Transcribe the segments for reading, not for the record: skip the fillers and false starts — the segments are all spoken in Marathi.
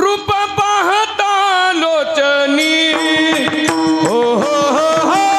रूप पाहता लोचनी हो हो हो हो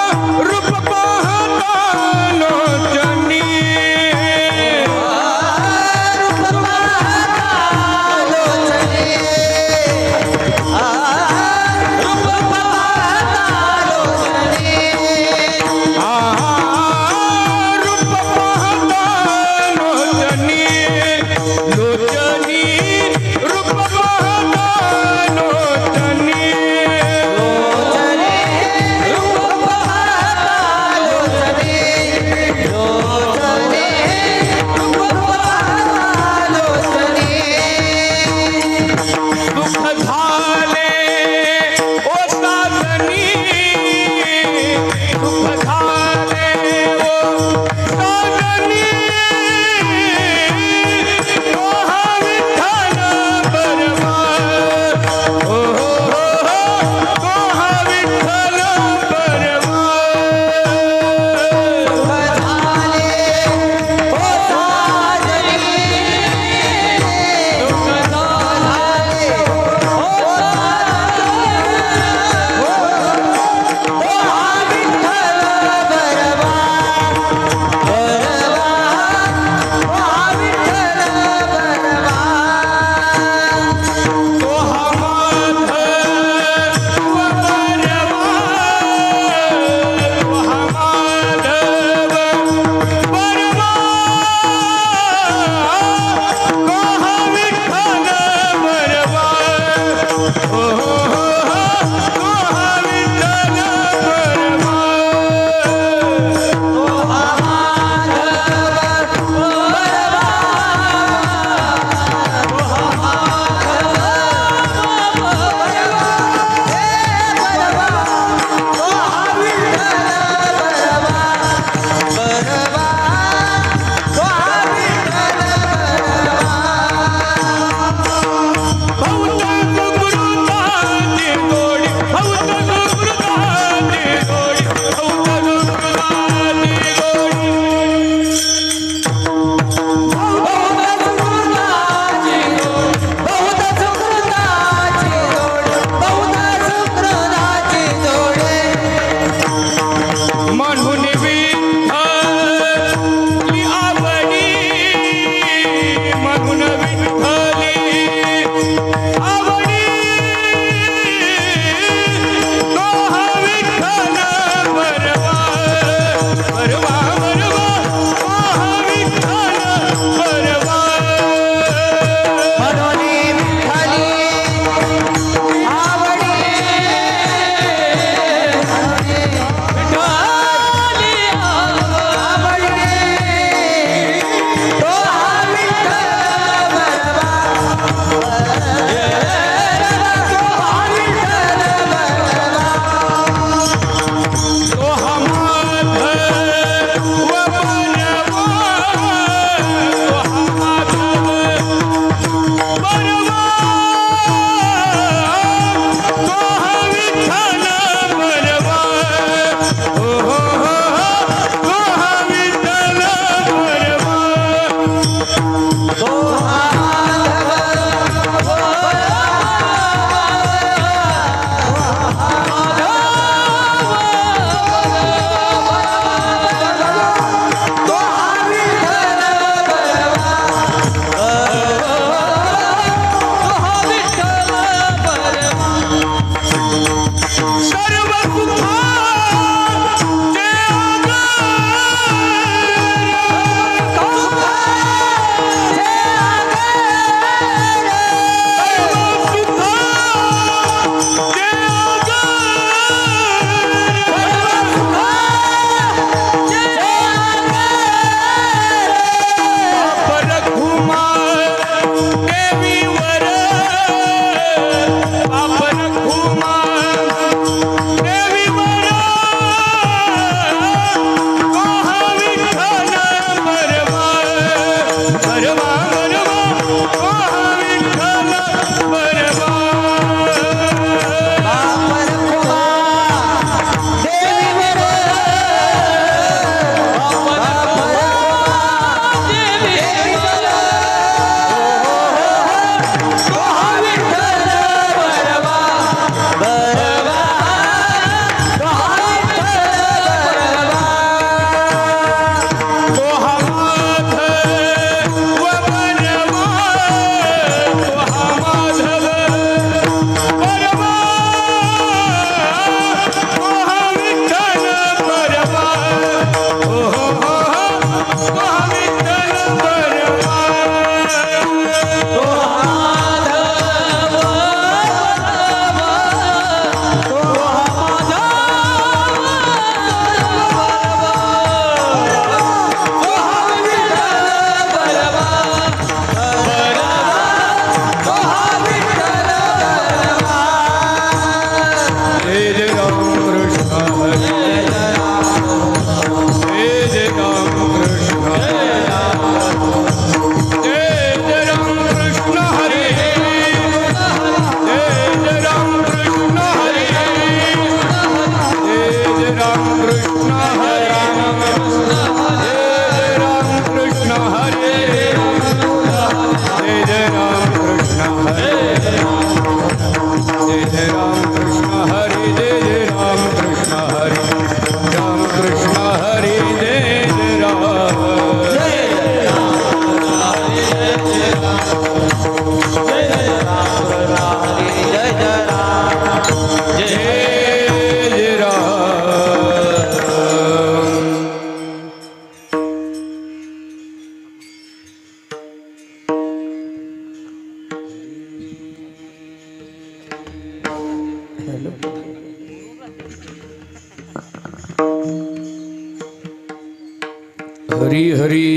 हरी हरी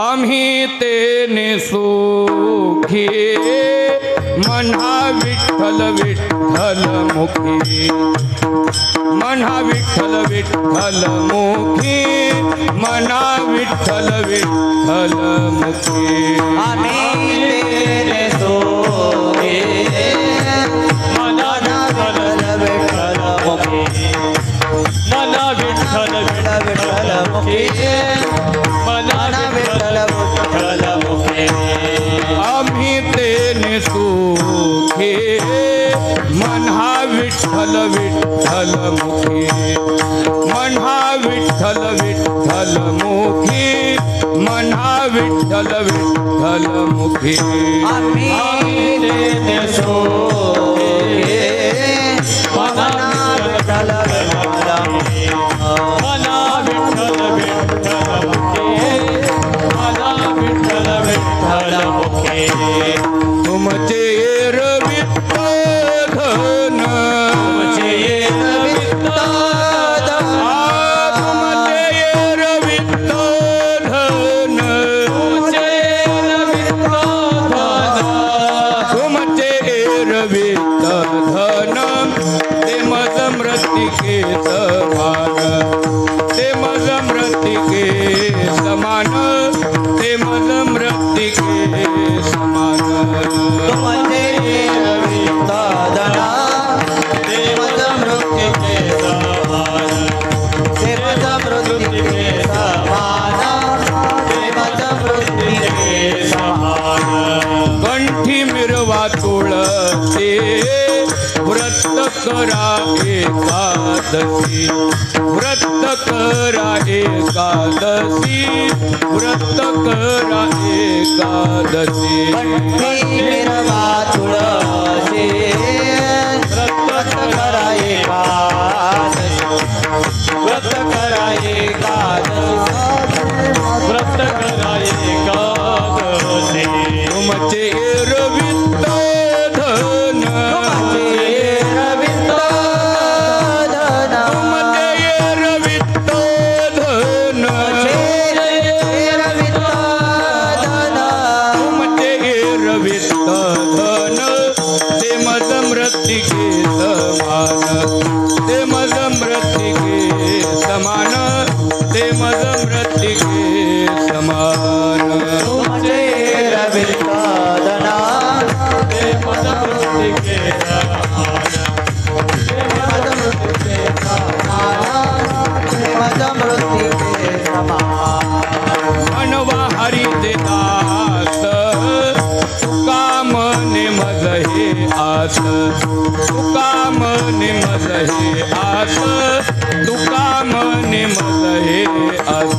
आम्ही तेने सुखी म्हणा विठ्ठल विठ्ठल मुखी म्हणा विठ्ठल विठ्ठल मुखी म्हणा विठ्ठल विठ्ठल मुखी आम्ही तेने सुखी म्हणा विठ्ठल विठ्ठल मुखी म्हणा विठ्ठल विठ्ठल मुखी म्हणा विठ्ठल विठ्ठल मुखी आम्ही तेने सुखी म्हणा विठ्ठल विठ्ठल मुखी म्हणा विठ्ठल विठ्ठल मुखी म्हणा विठ्ठल विठ्ठल मुखी आम्ही तेने सुखी म्हणा विठ्ठल विठ्ठल मुखी म्हणा विठ्ठल विठ्ठल मुखी म्हणा विठ्ठल विठ्ठल मुखी तुमचे रवित धन तुमचे रवित तुमचे रवित धन तुमचे रवित तुमचे रवित धन ते मज मृत्तिके समान ते मज मृत्तिके समान ते मज मृत्तिके समान तुमचे रवित धन देवज मृत्तिके समान देवज मृत्तिके समान देवज मृत्तिके समान कंठी मिरवा तुळशी व्रत करा एकादशी व्रत करा एकादशी व्रत करा एकादशी मिरवा तुळशी व्रत करा एकादशी व्रत करा एकादशी व्रत करा एकादशी तुमचे रवित धन तुमचे रवित धन तुमचे रवित धन रवित धन तुमचे रवित धन ते मज मृत्तिके समान ते मज मृत्तिके समान ते मज मृत्तिके समान तुमचे रवित धन ते मज मृत्तिके समान ते मज मृत्तिके समान ते मज मृत्तिके समान मनवा हरी ते दास तुका मने मज हे आस तुका मने मज हे आस तुका मने मज हे आस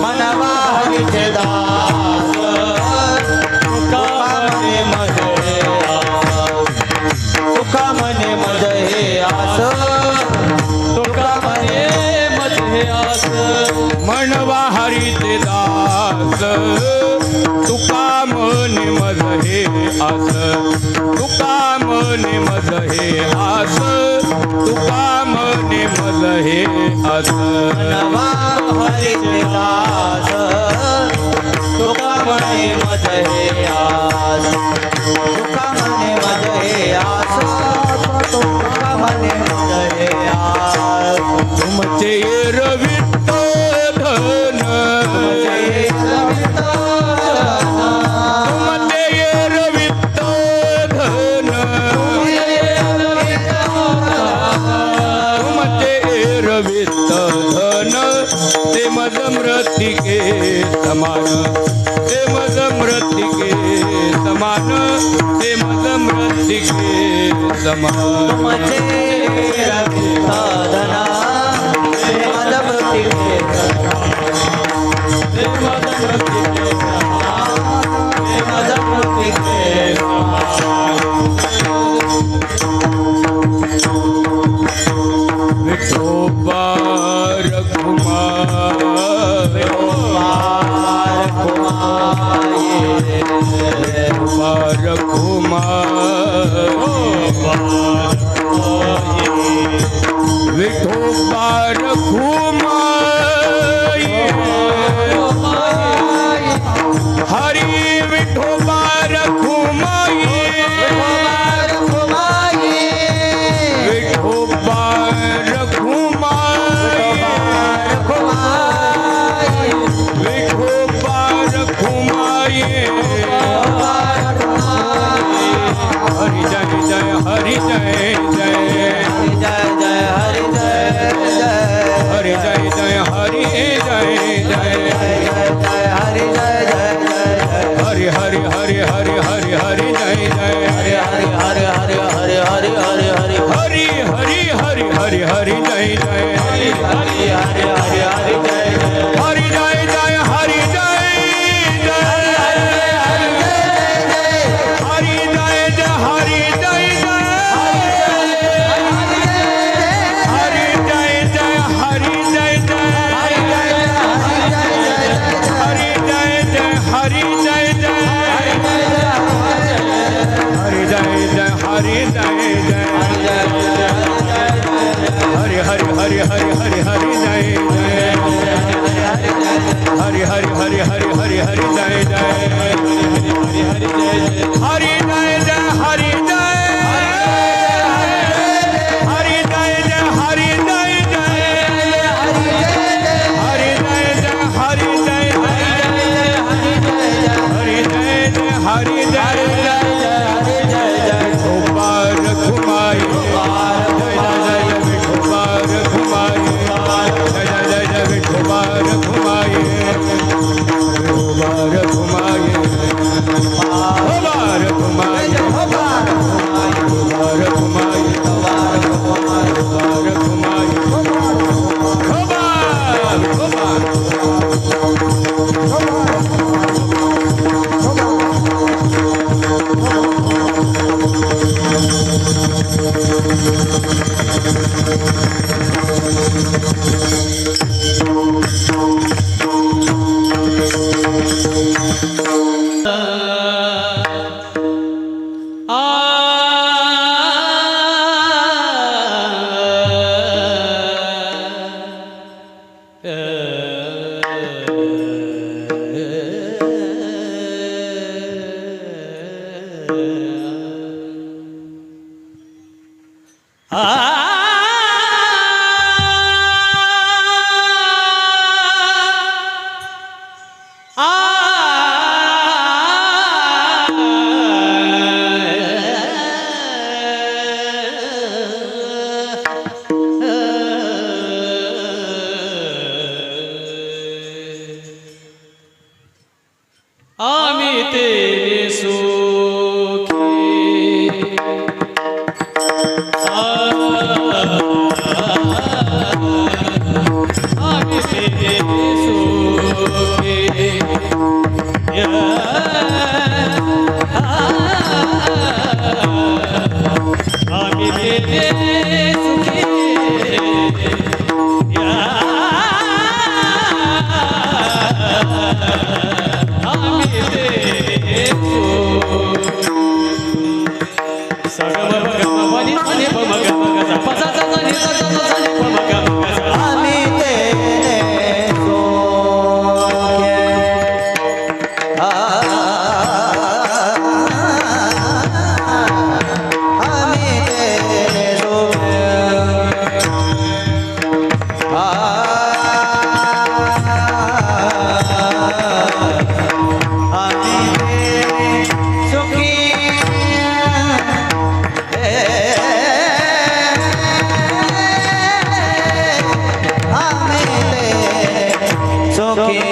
मनवा हरीचे दास तुका मने मज हे आस तुका मने मज हे आस तुका मने मज हे आस मनवा हरी ते दास तुका मने मज हे आस तुका मने मज हे आस तुका मने मज हे आस मनवा हरीचे दास तुका मने मज हे आस तुका मने मज हे आस तुका मने मज हे आस तुमचे रवित धन तुमचे रवित धन तुमचे रवित धन ते मज मृत्तिके समान ते मज मृत्तिके समान ते मज मृत्तिके समान तुमचे रवित धन ते मज मृत्तिके ते मज मृत्तिके ते मज मृत्तिके विठोबा रघुमार रघुमार हरि जय जय हरि हरि हरि हरि हरि जय जय हरि जय जय हरि जय जय हरि जय जय हरि जय जय हरि जय जय हरि जय जय हरि जय जय हरि जय जय हरि जय जय हरि जय जय हरि हरि हरि हरि हरि हरि जय जय हरि हरि हरि हरि हरि हरि जय जय हरि जय जय हरि जय हरि जय जय हरि जय जय हरि जय जय हरि जय हरि जय जय हरि जय गोपाल घुमाई जय जय जय विठोबार घुमाई जय जय जय जय विठोबार घुमाई गोपाल घुमाई गोपाल घुमाई गोपाल घुमाई गोपाल घुमाई गोपाल आम्ही तेरे सुखी आम्ही तेरे सुखी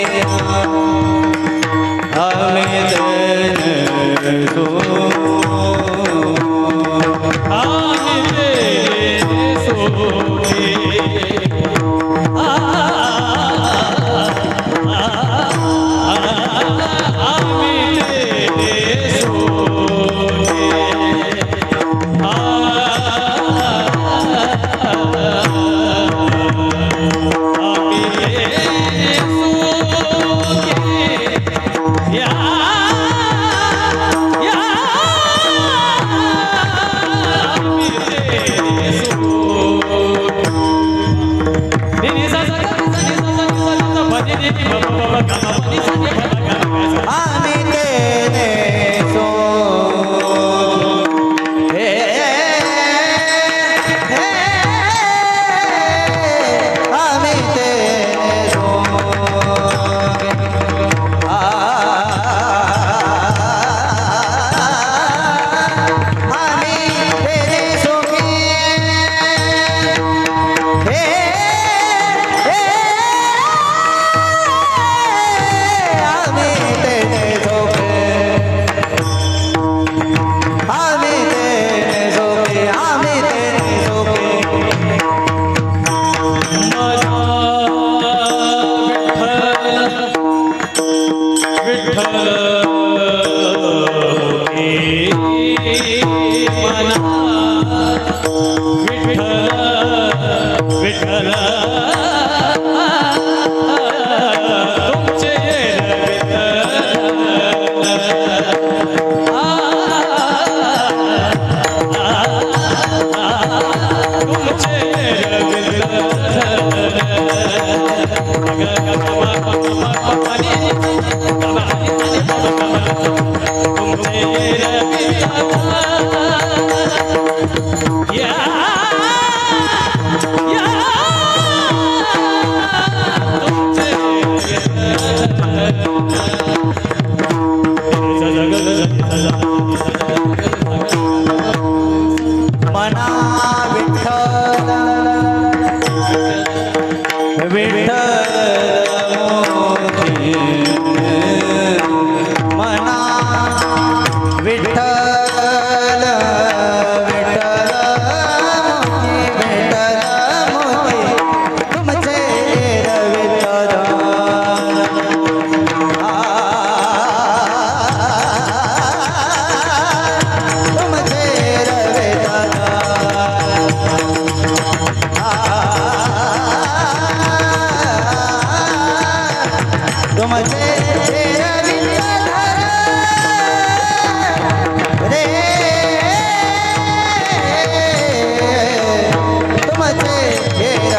आम्ही तेरे सुखी विठ्ठल तुमचे मना विठ्ठल विठ्ठल मोती मना विठ्ठल विठ्ठल मोती तुमचे विठ्ठल तुमचे तुमचे रे तुमचे तुमचे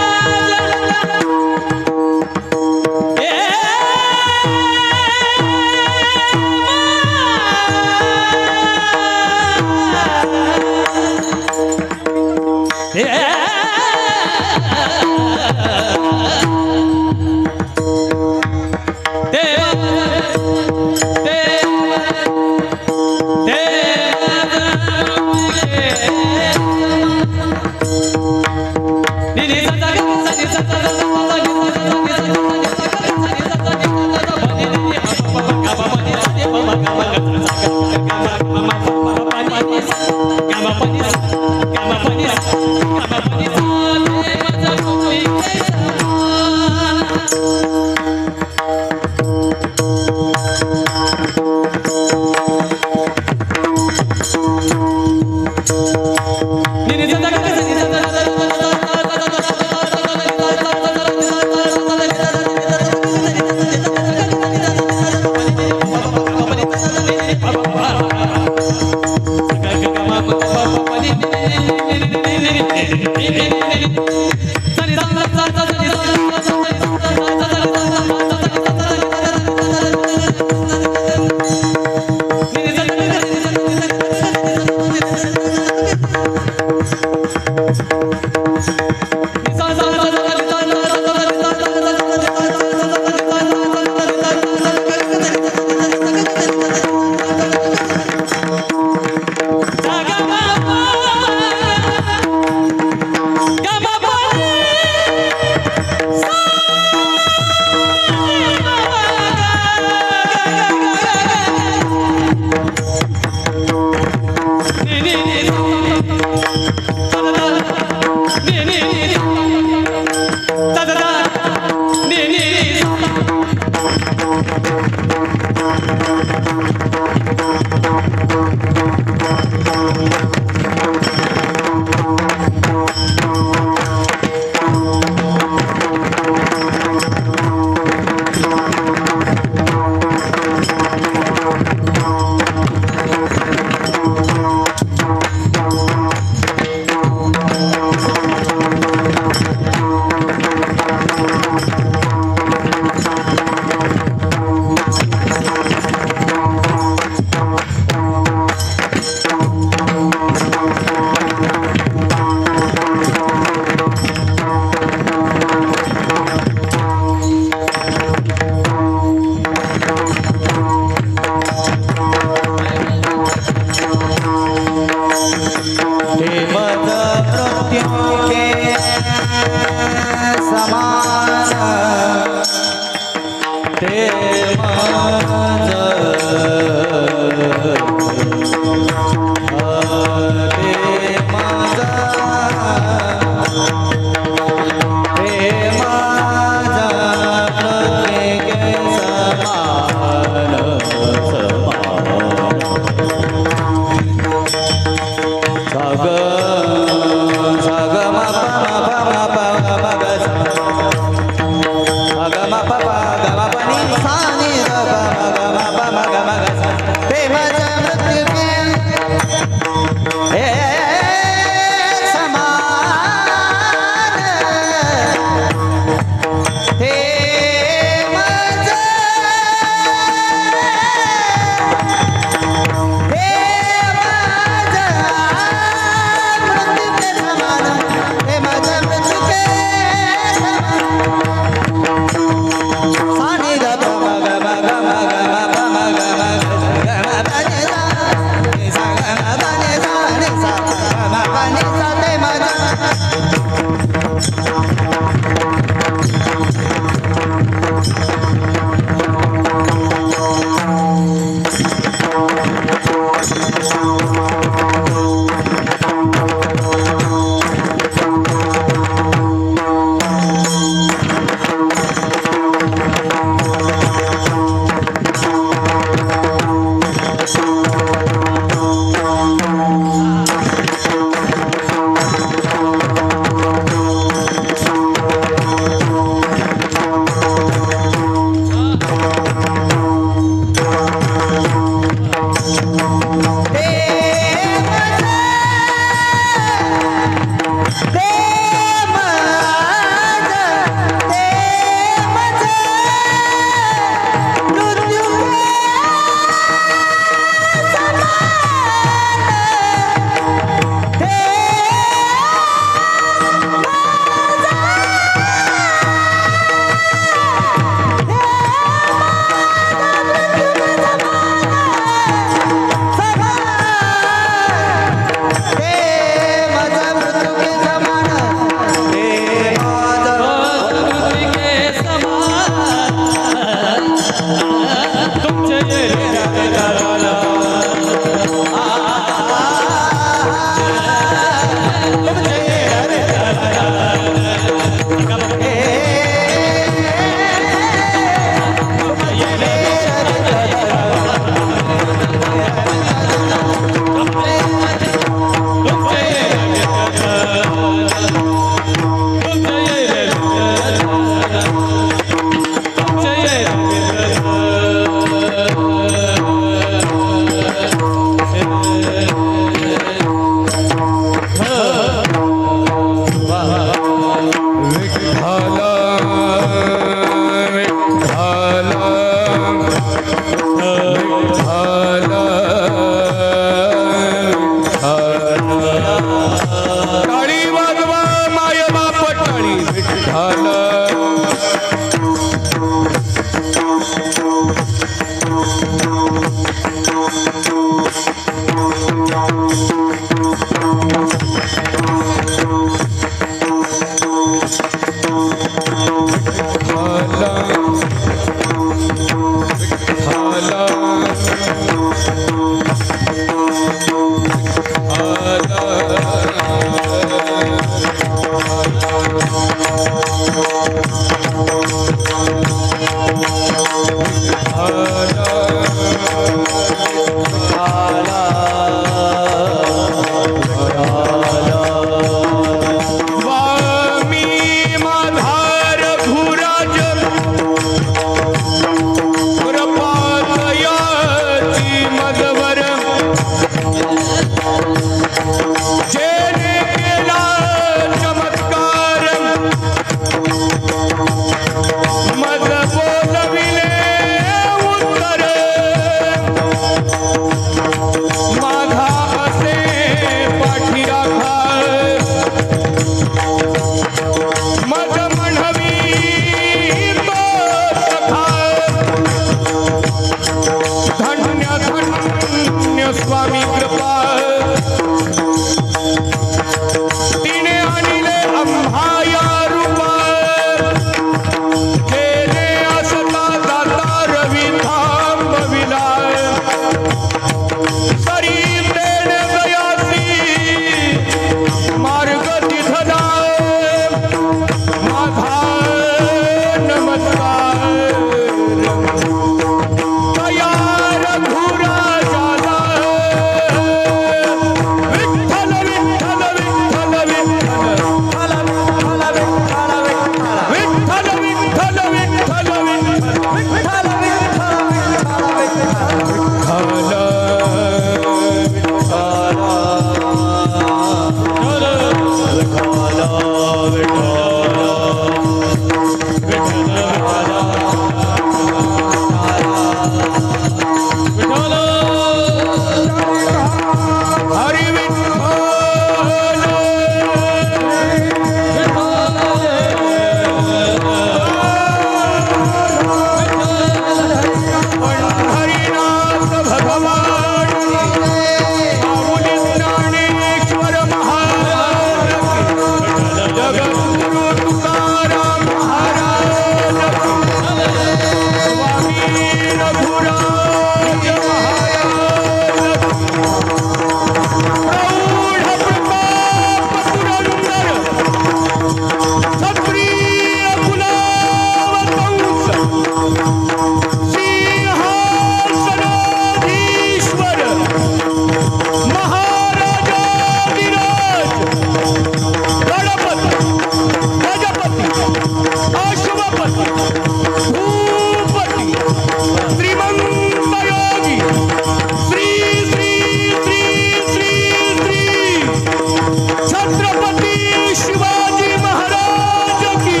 शिवाजी महाराज की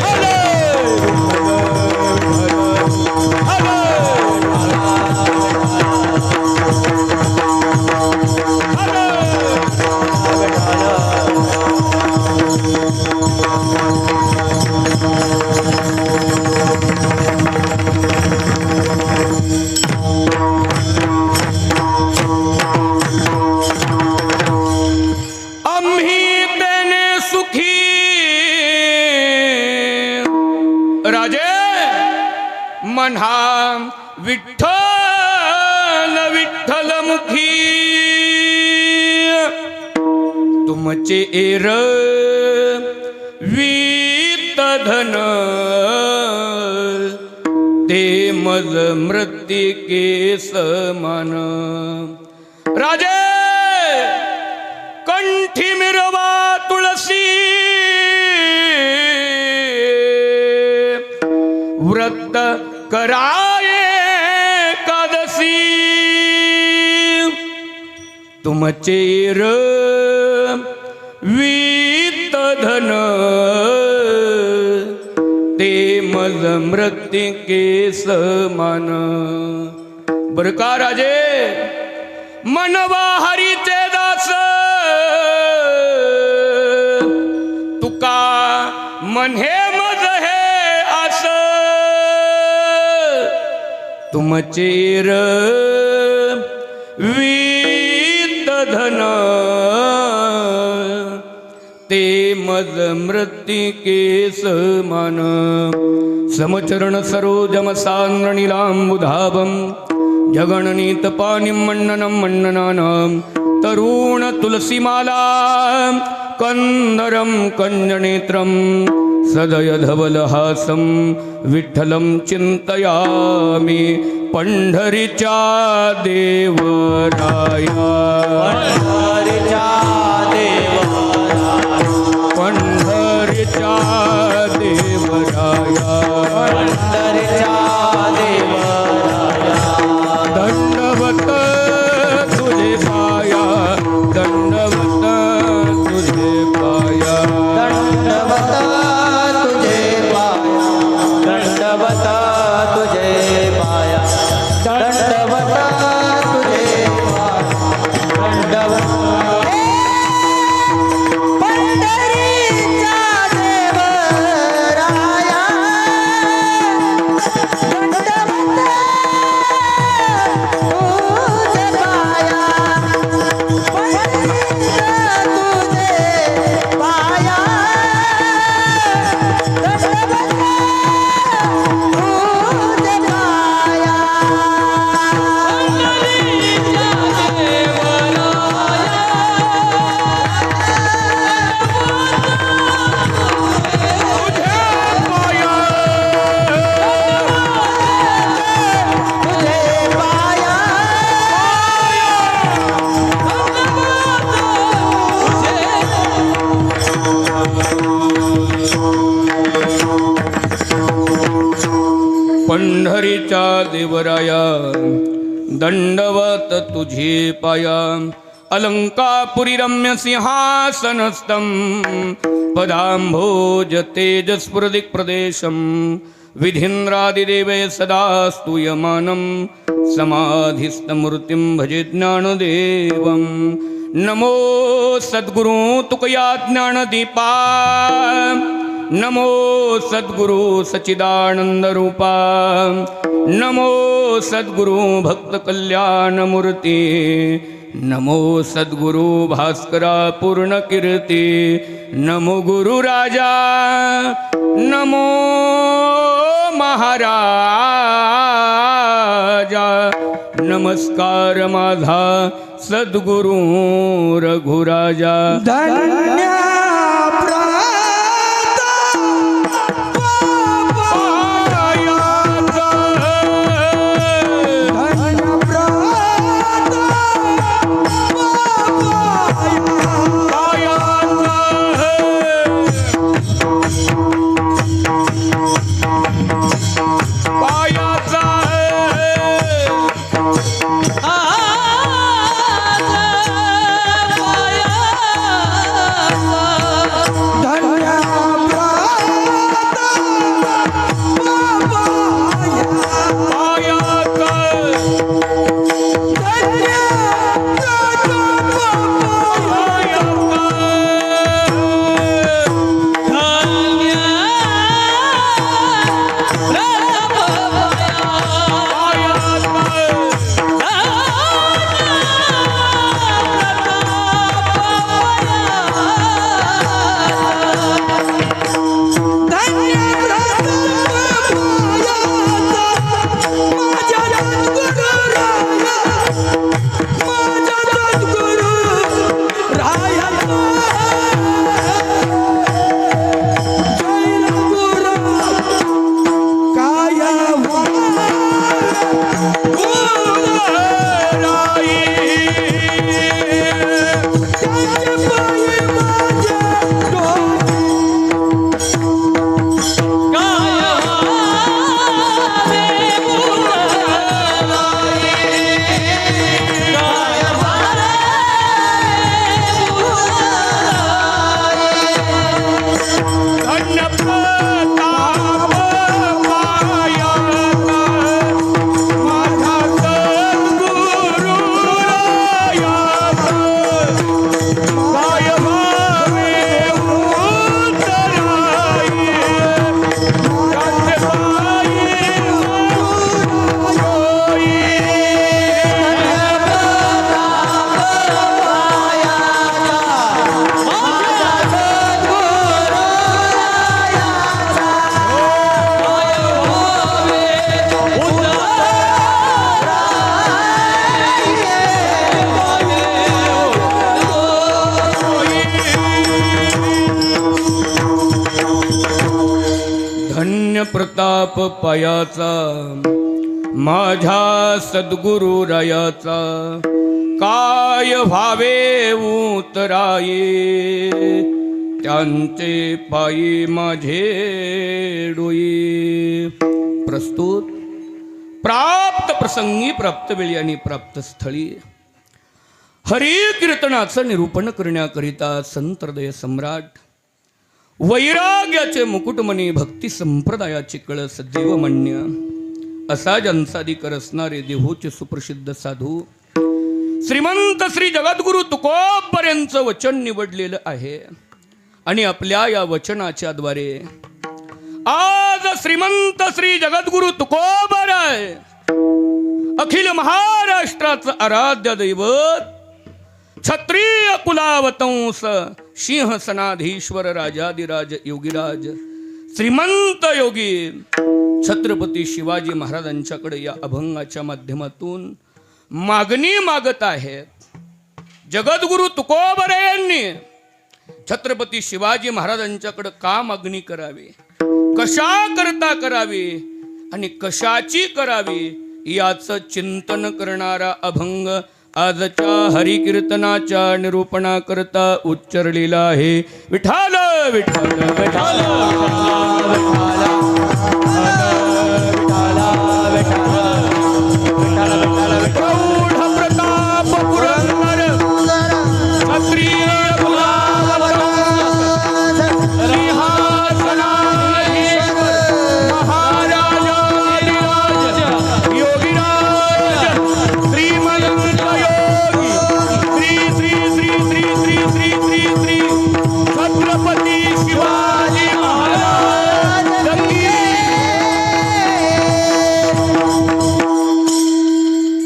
हर हर आम्ही तेने सुखी राजे मन्हा विठ्ठल विठ्ठल मुखी तुमचे एर वीत धन ते मज मृत्तिके समान राजे कंठी मिरवा तुळसी व्रत कराये एकादशी तुमचे वीत धन ते मज मृत्तिके समान बर का राजे मनवा हरीचे दास तुका म्हणे मज हे आस तुमचे वीत धन ते मज मृत्तिके समान समचरण सरोजम सान्नीलांबुधाभं जगणनीत पाणिं मण्डनं मण्डनानां तरुण तुलसीमाला कंदरं कंजनेत्रं सदय धवलहासं विठ्ठलं चिंतयामि पंढरीच्या देवराया पंढरीच्या देवराया दंडवत तुझे पाया दंडवत तुझे पाया दंडवत तुझे पाया दंडवत तुझे पाया दंडवत तुझे पाया दंडवत पंढरीचा देवराया दंडवत तुझे पाया पंढरीचा तुझे पाया दंडवत तुझे पाया तुझे पाया पंढरीच्या देवराया दंडवत तुझे पाया अलंकापुरी रम्य सिंहासनस्थं पदांभोज तेजस्फुरदिक् प्रदेशं विधीन्द्रादिदेवे सदा स्तूयमानं समाधिस्थमूर्तिं भजे ज्ञानदेवं नमो सद्गुरु तुकया ज्ञानदीपा नमो सद्गुरु सच्चिदानंद रूपा नमो सद्गुरु भक्त कल्याण मूर्ती नमो सद्गुरु भास्करा पूर्ण कीर्ती नमो गुरु राजा नमो महाराजा नमस्कार माझा सद्गुरु रघुराजा धन्य आ संताप पायाचा माझ्या सद्गुरु रायाचा काय व्हावे उतराये त्यांचे पायी माझे डोई. प्रस्तुत प्राप्त प्रसंगी प्राप्त वेळी आणि प्राप्त स्थळी हरी कीर्तनाचं निरूपण करण्याकरिता संत हृदय सम्राट वैराग्याचे मुकुटमणी भक्ती संप्रदायाचे कळस देवमान्य असा ज्यांचाधिकार असणारे देहूचे सुप्रसिद्ध साधू श्रीमंत श्री जगद्गुरु तुकोबर यांचं वचन निवडलेलं आहे. आणि आपल्या या वचनाच्या द्वारे आज श्रीमंत श्री जगद्गुरु तुकोबर आहे अखिल महाराष्ट्राचं आराध्य दैवत क्षत्रिय कुलावतंस सिंहसनाधीश्वर राजाधिराज योगीराज श्रीमंत योगी छत्रपती शिवाजी महाराजांच्याकडे या अभंगाच्या माध्यमातून मागणी मागत आहेत. जगद्गुरु तुकोबर यांनी छत्रपती शिवाजी महाराजांच्याकडे का मागणी करावी, कशा करता करावी आणि कशाची करावी याचं चिंतन करणारा अभंग आजच्या हरिकीर्तनाच्या निरूपणाकरता उच्चारलेला आहे. विठाल विठाल विठाल प्रौढ प्रताप पुरंदर क्षत्रिय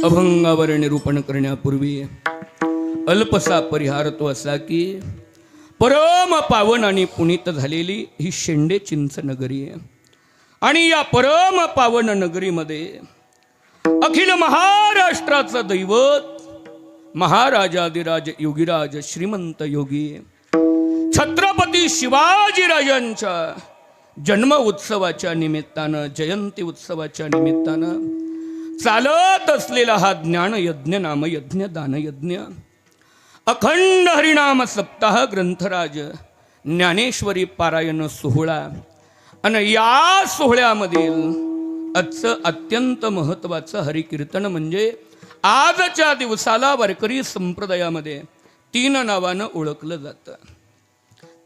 अभंगावर निरूपण करण्यापूर्वी अल्पसा परिहार तो असा की परम पावन आणि पुनीत झालेली ही शेंडे चिंच नगरी आहे. आणि या परम पावन नगरीमध्ये अखिल महाराष्ट्राचं दैवत महाराजाधिराज योगीराज श्रीमंत योगी छत्रपती शिवाजीराजांच्या जन्म उत्सवाच्या निमित्तानं जयंती उत्सवाच्या निमित्तानं चालत असलेला हा ज्ञानयज्ञ नामयज्ञ दानयज्ञ अखंड हरिनाम सप्ताह ग्रंथराज ज्ञानेश्वरी पारायण सोहळा आणि या सोहळ्यामधील आजचं अत्यंत महत्त्वाचं हरिकीर्तन म्हणजे आजच्या दिवसाला वारकरी संप्रदायामध्ये 3 नावानं ओळखलं जातं.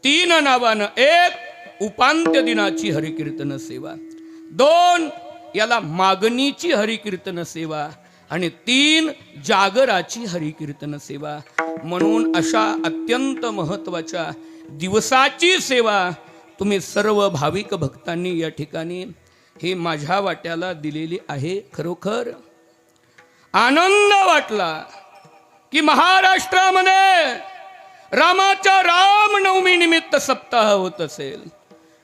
3 नावानं, एक उपांत्य दिनाची हरिकीर्तन सेवा, 2 याला मागणीची हरिकीर्तन सेवा आणि 3 जागराची हरिकीर्तन सेवा. म्हणून अशा अत्यंत महत्त्वाच्या दिवसाची सेवा तुम्ही सर्व भाविक भक्तांनी या ठिकाणी ही माझ्या वाट्याला दिलेली आहे. खरोखर आनंद वाटला की महाराष्ट्रामध्ये रामाच्या रामनवमी निमित्त सप्ताह होत असेल,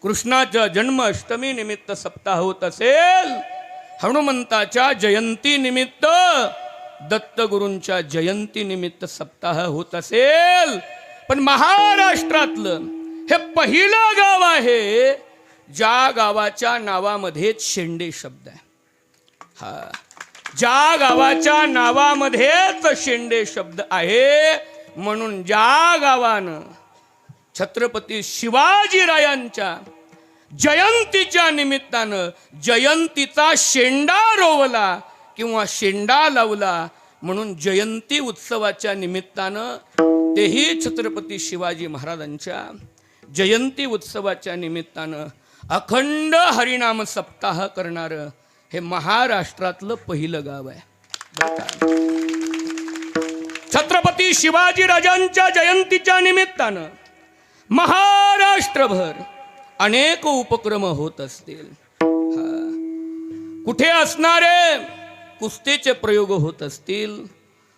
कृष्णाच्या जन्म अष्टमी निमित्त सप्ताह होत असेल, हनुमंताच्या जयंती निमित्त दत्तगुरूंच्या जयंती निमित्त सप्ताह होत असेल, पण महाराष्ट्रातलं हे पहिलं गाव आहे ज्या गावाच्या नावामध्येच शेंडे शब्द आहे. हा, ज्या गावाच्या नावामध्येच शेंडे शब्द आहे. म्हणून ज्या गावानं छत्रपती शिवाजीरायांच्या जयंतीच्या निमित्तानं जयंतीचा शेंडा रोवला किंवा शेंडा लावला, म्हणून जयंती उत्सवाच्या निमित्तानं तेही छत्रपती शिवाजी महाराजांच्या जयंती उत्सवाच्या निमित्तानं अखंड हरिनाम सप्ताह करणारं हे महाराष्ट्रातलं पहिलं गाव आहे. छत्रपती शिवाजीराजांच्या जयंतीच्या निमित्तानं महाराष्ट्रभर अनेक उपक्रम होत असतील. कुठे असणारे कुस्तीचे प्रयोग होत असतील,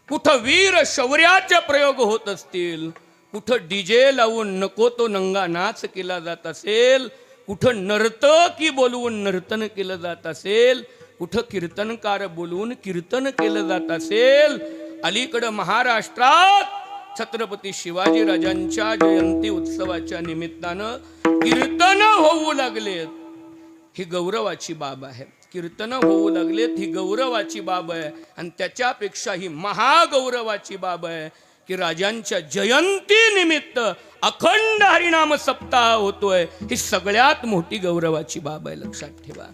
कुठं वीर शौर्याचे प्रयोग होत असतील, कुठं डीजे लावून नको तो नंगा नाच केला जात असेल, कुठं नर्तकी बोलवून नर्तन केलं जात असेल, कुठं कीर्तनकार बोलवून कीर्तन केलं जात असेल. अलीकडं महाराष्ट्रात छत्रपती शिवाजीराजांच्या जयंती उत्सवाच्या निमित्तानं कीर्तन होऊ लागलेत. ही गौरवाची बाब आहे. कीर्तन होऊ लागलेत ही गौरवाची बाब आहे. आणि त्याच्यापेक्षा ही महागौरवाची बाब आहे की राजांच्या जयंती निमित्त अखंड हरिनाम सप्ताह होतोय. ही सगळ्यात मोठी गौरवाची बाब आहे, लक्षात ठेवा.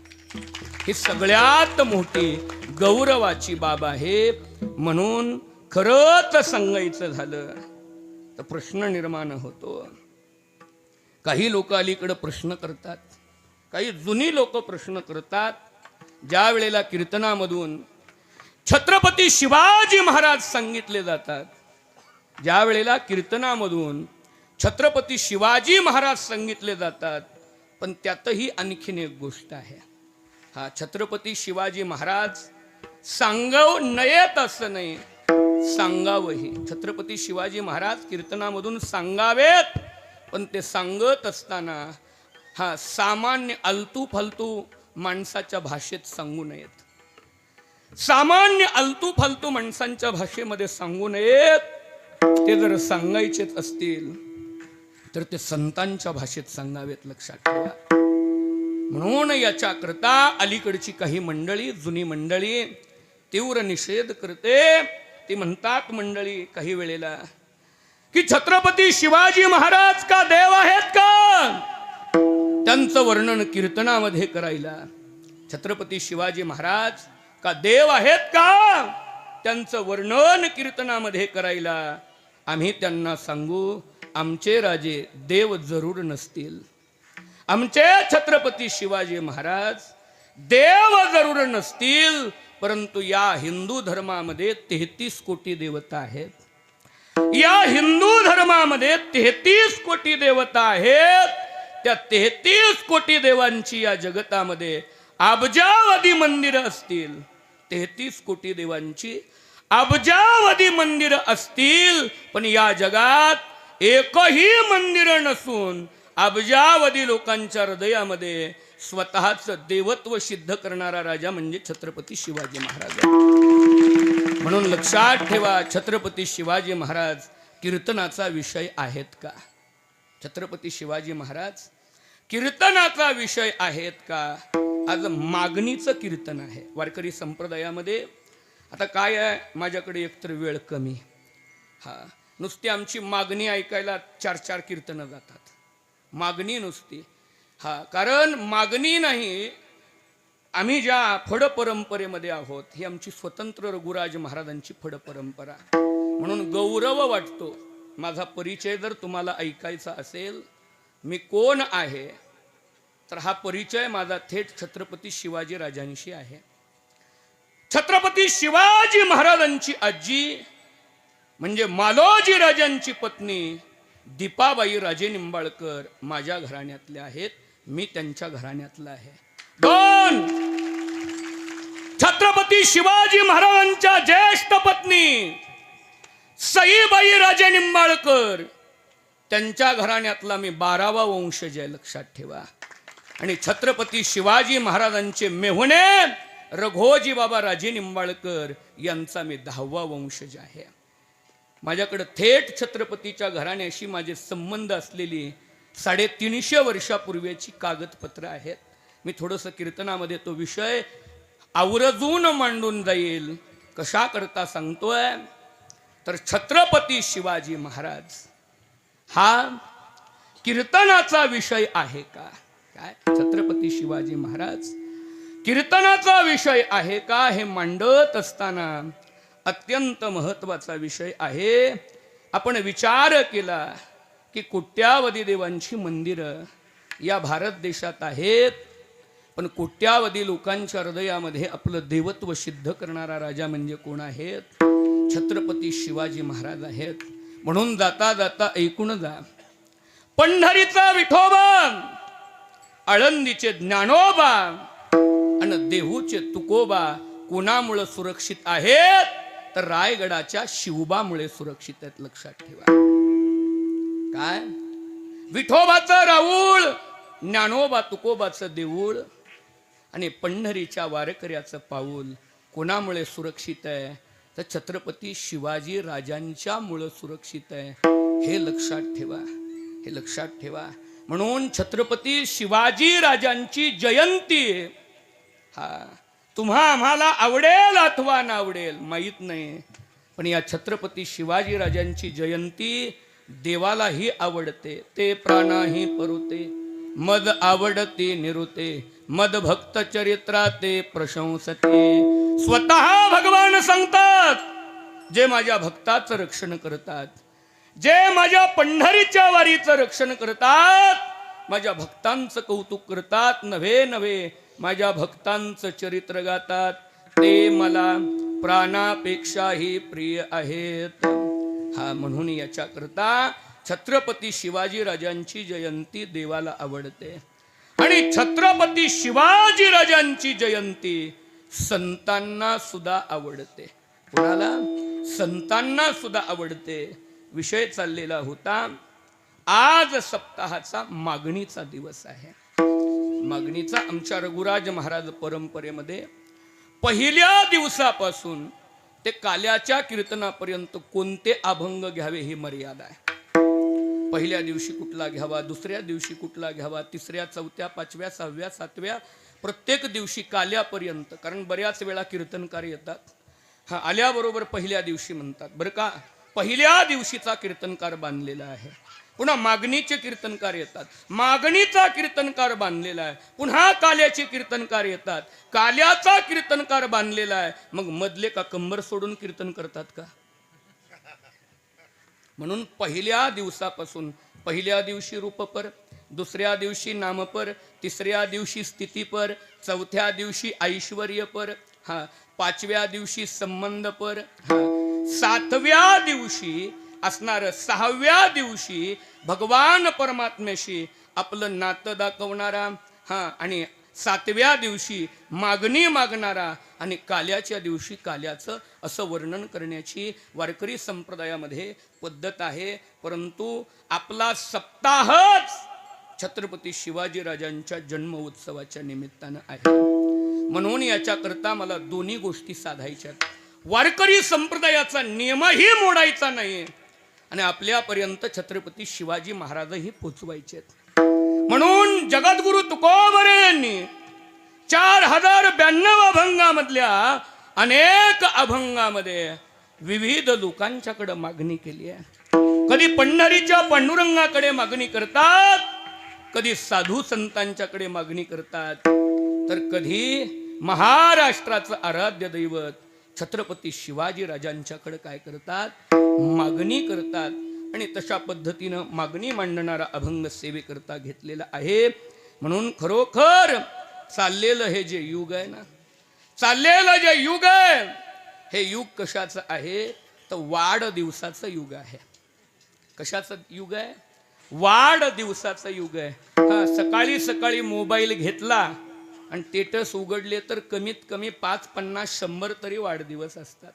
ही सगळ्यात मोठी गौरवाची बाब आहे. म्हणून खरंच सांगायचं झालं तर प्रश्न निर्माण होतो. काही लोक अलीकडे प्रश्न करतात, काही जुनी लोक प्रश्न करतात. ज्या वेळेला कीर्तनामधून छत्रपती शिवाजी महाराज सांगितले जातात, ज्या वेळेला कीर्तनामधून छत्रपती शिवाजी महाराज सांगितले जातात, पण त्यातही आणखीन एक गोष्ट आहे. हा छत्रपती शिवाजी महाराज सांगाव नयेत असं नाही, सांगावंही. छत्रपती शिवाजी महाराज कीर्तनामधून सांगावेत, पण ते सांगत असताना हा सामान्य अलतू फालतू माणसाच्या भाषेत सांगू नयेत. सामान्य अलतू फालतू माणसांच्या भाषेमध्ये सांगू नयेत. ते जर सांगायचेच असतील तर ते संतांच्या भाषेत सांगावेत, लक्षात ठेवा. म्हणून याच्याकरता अलीकडची काही मंडळी, जुनी मंडळी तीव्र निषेध करते. ते म्हणतात मंडळी काही वेळेला की छत्रपती शिवाजी महाराज का देव आहेत का, त्यांचं वर्णन कीर्तनामध्ये करायला. छत्रपती शिवाजी महाराज का देव आहेत का, त्यांचं वर्णन कीर्तनामध्ये करायला. आम्ही त्यांना सांगू, आमचे राजे देव जरूर नसतील, आमचे छत्रपती शिवाजी महाराज देव जरूर नसतील, परंतु या हिंदू धर्मामध्ये 33 कोटी देवता आहेत. या हिंदू धर्मामध्ये 33 कोटी देवता आहेत. त्या 33 कोटी देवांची या जगतामध्ये अब्जावधी मंदिरं असतील. 33 कोटी देवांची अब्जावधी मंदिरं असतील, पण या जगात एकही मंदिर नसून अब्जावधी लोकांच्या हृदयामध्ये स्वतःच देवत्व सिद्ध करणारा राजा म्हणजे छत्रपती शिवाजी महाराज. म्हणून लक्षात ठेवा, छत्रपती शिवाजी महाराज कीर्तनाचा विषय आहेत का? छत्रपती शिवाजी महाराज कीर्तनाचा विषय आहेत का? आज मागणीचं कीर्तन आहे वारकरी संप्रदायामध्ये. आता काय आहे, माझ्याकडे एकतर वेळ कमी. नुसती आमची मागणी ऐकायला 4-4 कीर्तनं जातात. मागणी नुसती. कारण मागणी नाही, आम्ही ज्या फड परंपरेमध्ये आहोत ही आमची स्वतंत्र रघुराज महाराजांची फड परंपरा. म्हणून गौरव वाटतो. माझा परिचय जर तुम्हाला ऐकायचा असेल, मी कोण आहे, तर हा परिचय माझा थेट छत्रपती शिवाजी राजांशी आहे. छत्रपती शिवाजी महाराजांची आजी म्हणजे मालोजी राजांची पत्नी दीपाबाई राजे निंबाळकर माझ्या घराण्यातल्या आहेत. मी त्यांच्या घराण्यातला आहे. 2 छत्रपती शिवाजी महाराजांच्या ज्येष्ठ पत्नी सईबाई राजे निंबाळकर, त्यांच्या घराण्यातला मी 12वा वंशज आहे, लक्षात ठेवा. आणि छत्रपती शिवाजी महाराजांचे मेहुणे रघोजी बाबा राजे निंबाळकर यांचा मी 10वा वंशज आहे. माझ्याकडे थेट छत्रपतीच्या घराण्याशी माझे संबंध असलेली 350 वर्षापूर्वीची कागदपत्र आहेत. मी थोडंसं कीर्तनामध्ये तो विषय आवर्जून मांडून जाईल. कशा करता सांगतोय, तर छत्रपती शिवाजी महाराज हा कीर्तनाचा विषय आहे का? काय छत्रपती शिवाजी महाराज कीर्तनाचा विषय आहे का, हे मांडत असताना अत्यंत महत्वाचा विषय आहे. आपण विचार केला की कोट्यावधी देवांची मंदिरं या भारत देशात आहेत, पण कोट्यावधी लोकांच्या हृदयामध्ये आपलं देवत्व सिद्ध करणारा राजा म्हणजे कोण आहेत? छत्रपती शिवाजी महाराज आहेत. म्हणून जाता जाता ऐकून जा, पंढरीचा विठोबा, आळंदीचे ज्ञानोबा आणि देहूचे तुकोबा कोणामुळे सुरक्षित आहेत? तर रायगडाच्या शिवबामुळे सुरक्षित आहेत, लक्षात ठेवा. काय विठोबाचं राऊळ, ज्ञानोबा तुकोबाचं देऊळ आणि पंढरीच्या वारकऱ्याचं पाऊल कोणामुळे सुरक्षित आहे? तर छत्रपती शिवाजी राजांच्या मुळे सुरक्षित आहे. हे लक्षात ठेवा, हे लक्षात ठेवा. म्हणून छत्रपती शिवाजी राजांची जयंती हा तुम्हा आम्हाला आवडेल अथवा नावडेल माहीत नाही, पण या छत्रपती शिवाजी राजांची जयंती देवालाही आवडते. ते प्राणाही परुते मद आवडते निरुते मद भक्त चरित्रा ते प्रशंसते. स्वतः भगवान सांगतात, जे माझ्या भक्ताचं रक्षण करतात, जे माझ्या पंढरीच्या वारीचं रक्षण करतात, माझ्या भक्तांचं कौतुक करतात, नव्हे नव्हे माझ्या भक्तांचं चरित्र गातात, ते मला प्राणापेक्षाही प्रिय आहेत. हा म्हणून याच्याकरता छत्रपती शिवाजी राजांची जयंती देवाला आवडते. आणि छत्रपती शिवाजी राजांची जयंती संतांना सुद्धा आवडते. कोणाला? संतांना सुद्धा आवडते. विषय चाललेला होता, आज सप्ताहाचा मागणीचा दिवस आहे. मागणीचा आमच्या रघुराज महाराज परंपरेमध्ये पहिल्या दिवसापासून ते काल्याच्या कीर्तनापर्यंत कोणते अभंग घ्यावे ही मर्यादा आहे. पहिल्या दिवशी कुठला घ्यावा, दुसऱ्या दिवशी कुठला घ्यावा, तिसऱ्या चौथ्या पाचव्या सहाव्या सातव्या प्रत्येक दिवशी काल्यापर्यंत. कारण बऱ्याच वेळा कीर्तनकार येतात, हा आल्याबरोबर पहिल्या दिवशी म्हणतात बरं का, पहिल्या दिवशीचा कीर्तनकार बांधलेला आहे. पुन्हा मागणीचे कीर्तनकार येतात, मागणीचा कीर्तनकार बांधलेला आहे. पुन्हा काल्याचे कीर्तनकार येतात, काल्याचा कीर्तनकार बांधलेला आहे. मग मधले का कंबर सोडून कीर्तन करतात का? म्हणून पहिल्या दिवसापासून, पहिल्या दिवशी रूपपर, दुसऱ्या दिवशी नामपर, तिसऱ्या दिवशी स्थितीपर, चौथ्या दिवशी ऐश्वर्यपर, हा पाचव्या दिवशी संबंधपर, हा सातव्या दिवशी असणार, सहाव्या दिवशी भगवान परमात्म्याशी आपलं नातं दाखवणारा, हा आणि सातव्या दिवशी मागणी मागणारा, आणि काल्याच्या दिवशी काल्याचं असं वर्णन करण्याची वारकरी संप्रदायामध्ये पद्धत आहे. परंतु आपला सप्ताहच छत्रपती शिवाजी राजांच्या जन्म उत्सवाच्या निमित्तानं आहे. म्हणून याच्याकरता मला दोन्ही गोष्टी साधायच्या. वारकरी संप्रदायाचा नियमही मोडायचा नाही आणि आपल्यापर्यंत छत्रपती शिवाजी महाराजही पोचवायचे. म्हणून जगद्गुरु तुकोबरे यांनी 4092 अभंगामधल्या अनेक अभंगामध्ये विविध लोकांच्याकडे मागणी केली आहे. कधी पंढरीच्या पांडुरंगाकडे मागणी करतात, कधी साधू संतांच्याकडे मागणी करतात, तर कधी महाराष्ट्राचं आराध्य दैवत छत्रपती शिवाजी राजांच्याकडे काय करतात? मागणी करतात. आणि तशा पद्धतीनं मागणी मांडणारा अभंग सेवेकरता घेतलेला आहे. म्हणून खरोखर चाललेलं हे जे युग आहे ना, चाललेलं जे युग आहे, हे युग कशाचं आहे? तर वाढदिवसाचं युग आहे. कशाचं युग आहे? वाढदिवसाचं युग आहे. हा सकाळी सकाळी मोबाईल घेतला आणि स्टेटस उघडले तर कमीत कमी 5, 50, 100 तरी वाढदिवस असतात.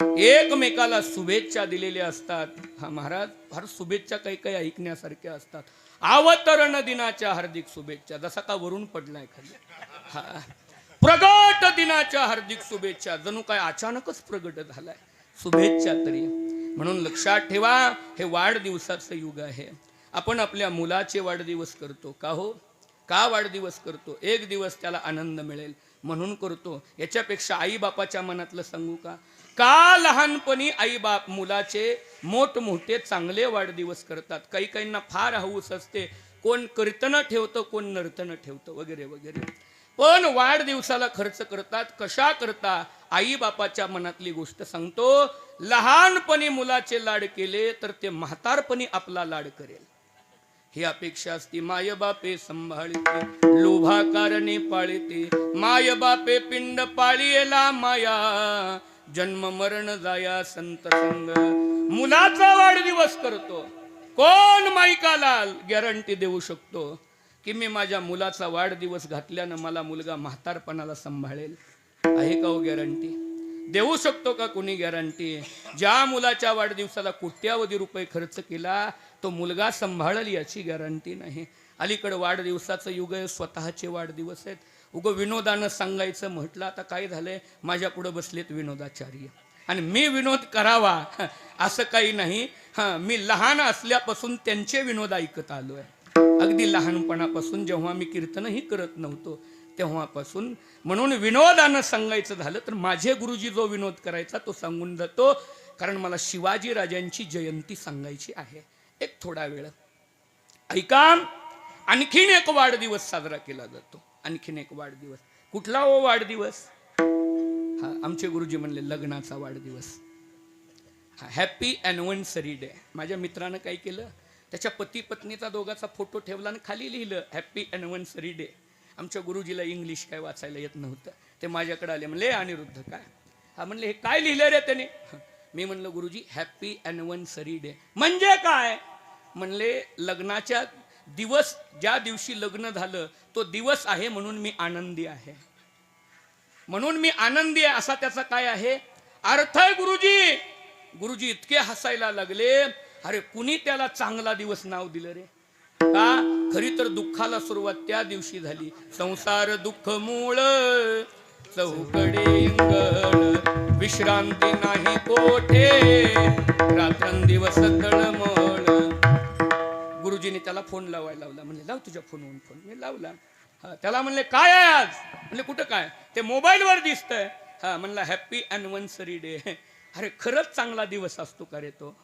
एकमेकाला शुभेच्छा दिलेल्या असतात. हा महाराज, फार शुभेच्छा काही काही ऐकण्यासारख्या असतात. अवतरण दिनाच्या हार्दिक शुभेच्छा, जसा का वरून पडलाय खाली. हा प्रगट दिनाच्या हार्दिक शुभेच्छा, जणू काय अचानकच प्रगट झालाय. शुभेच्छा तरी. म्हणून लक्षात ठेवा, हे वाढदिवसाचं युग आहे. आपण आपल्या मुलाचे वाढदिवस करतो का हो? का वाढदिवस करतो? एक दिवस त्याला आनंद मिळेल म्हणून करतो. याच्यापेक्षा आई बापाच्या मनातलं सांगू का? का लहानपणी आई बाप मुलाचे मोठमोठे चांगले वाढदिवस करतात. काही काहींना फार हौस असते, कोण कीर्तन ठेवतं, कोण नर्तन ठेवतं वगैरे वगैरे. पण वाढदिवसाला खर्च करतात. कशा करता? आई बापाच्या मनातली गोष्ट सांगतो. लहानपणी मुलाचे लाड केले तर ते म्हातारपणी आपला लाड करेल ही अपेक्षा असते. माय बापे संभाळते, लोभा कारणे पाळते, माय बापे पिंड पाळीला माया, जन्म मरण जाया संत संग. मुलाचा वाढदिवस करतो. कोण माईकाला गॅरंटी देऊ शकतो की मी माझ्या मुलाचा वाढदिवस घातल्यानं मला मुलगा म्हातारपणाला सांभाळेल? आहे का हो गॅरंटी? देऊ शकतो का कोणी गॅरंटी? ज्या मुलाच्या वाढदिवसाला कोट्यावधी रुपये खर्च केला तो मुलगा सांभाळेल याची गॅरंटी नाही. अलीकडे वाढदिवसाचं युग आहे, स्वतःचे वाढदिवस आहेत. उगं विनोदानं सांगायचं म्हटलं, आता काय झालंय, माझ्या पुढे बसलेत विनोदाचार्य आणि मी विनोद करावा असं काही नाही. हां, मी लहान असल्यापासून त्यांचे विनोद ऐकत आलो आहे. अगदी लहानपणापासून जेव्हा मी कीर्तनही करत नव्हतो तेव्हापासून. म्हणून विनोदानं सांगायचं झालं तर माझे गुरुजी जो विनोद करायचा तो सांगून जातो, कारण मला शिवाजी राजांची जयंती सांगायची आहे. एक थोडा वेळ ऐका. आणखीन एक वाढदिवस साजरा केला जातो. आणखीन एक वाढदिवस. कुठला हो वाढदिवस? हा, आमचे गुरुजी म्हणले लग्नाचा वाढदिवस. हा, हॅपी ॲनिव्हर्सरी डे. माझ्या मित्रानं काय केलं, त्याच्या पती पत्नीचा दोघाचा फोटो ठेवला आणि खाली लिहिलं हॅपी ॲनिव्हर्सरी डे. आमच्या गुरुजीला इंग्लिश काय वाचायला येत नव्हतं. ते माझ्याकडे आले, म्हणले अनिरुद्ध काय? हा, म्हणले हे काय लिहिलं रे त्याने? मी म्हणलं गुरुजी हॅपी ॲनिव्हर्सरी डे म्हणजे काय? म्हणले लग्नाच्या दिवस, ज्या दिवशी लग्न झालं तो दिवस आहे म्हणून मी आनंदी आहे. म्हणून मी आनंदी आहे असा त्याचा काय आहे अर्थ आहे गुरुजी. गुरुजी इतके हसायला लागले, अरे कुणी त्याला चांगला दिवस नाव दिलं रे? का? खरी तर दुःखाला सुरुवात त्या दिवशी झाली. संसार दुःख मूळ चौकडे इंगळ, विश्रांती नाही कोठे, रात्रंदिवस तळमळ. गुरुजीने त्याला फोन लावायला लावला. म्हणले लाव तुझ्या फोनवरून फोन. मी लावला. हा, त्याला म्हणले काय आहे आज? म्हणले कुठं काय? ते मोबाईलवर दिसतंय. हा, म्हणला हॅपी ॲनिव्हर्सरी डे. अरे खरंच चांगला दिवस असतो का रे तो?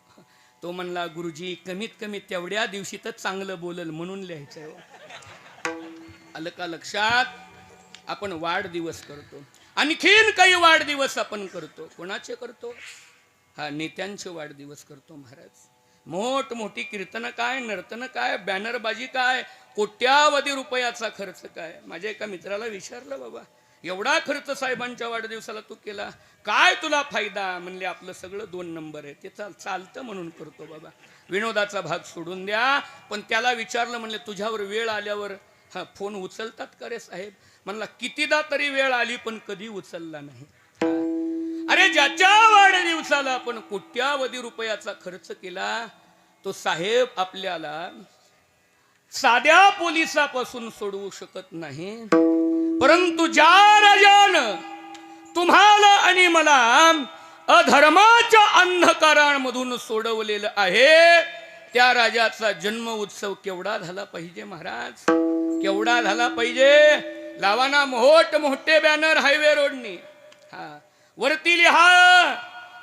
तो म्हणला गुरुजी कमीत कमी तेवढ्या दिवशी तर चांगलं बोलल म्हणून लिहायचंय हो. आलं का लक्षात? आपण वाढदिवस करतो. आणखीन काही वाढदिवस आपण करतो. कोणाचे करतो? हा, नेत्यांचे वाढदिवस करतो महाराज. मोठी कीर्तन काय, नर्तन काय, बॅनरबाजी काय, कोट्यावधी रुपयाचा खर्च काय. माझ्या एका मित्राला विचारलं, बाबा एवढा खर्च साहेबांच्या वाढदिवसाला तू केला, काय तुला फायदा? म्हणले आपलं सगळं 2 नंबर आहे, ते चालतं म्हणून करतो बाबा. विनोदाचा भाग सोडून द्या. पण त्याला विचारलं, म्हणले तुझ्यावर वेळ आल्यावर हा फोन उचलतात का रे साहेब? म्हणला कितीदा तरी वेळ आली पण कधी उचलला नाही. अरे ज्याच्या वाढदिवसाला आपण कोट्यावधी रुपयाचा खर्च केला तो साहेब आपल्याला साध्या पोलिसापासून सोडवू शकत नाही. परंतु ज्या राजानं तुम्हाला आणि मला अधर्माच्या अंधकारांमधून सोडवलेलं आहे त्या राजाचा जन्म उत्सव केवढा झाला पाहिजे महाराज, केवढा झाला पाहिजे. लावाना मोठे बॅनर हायवे रोडनी. हा, वरती लिहा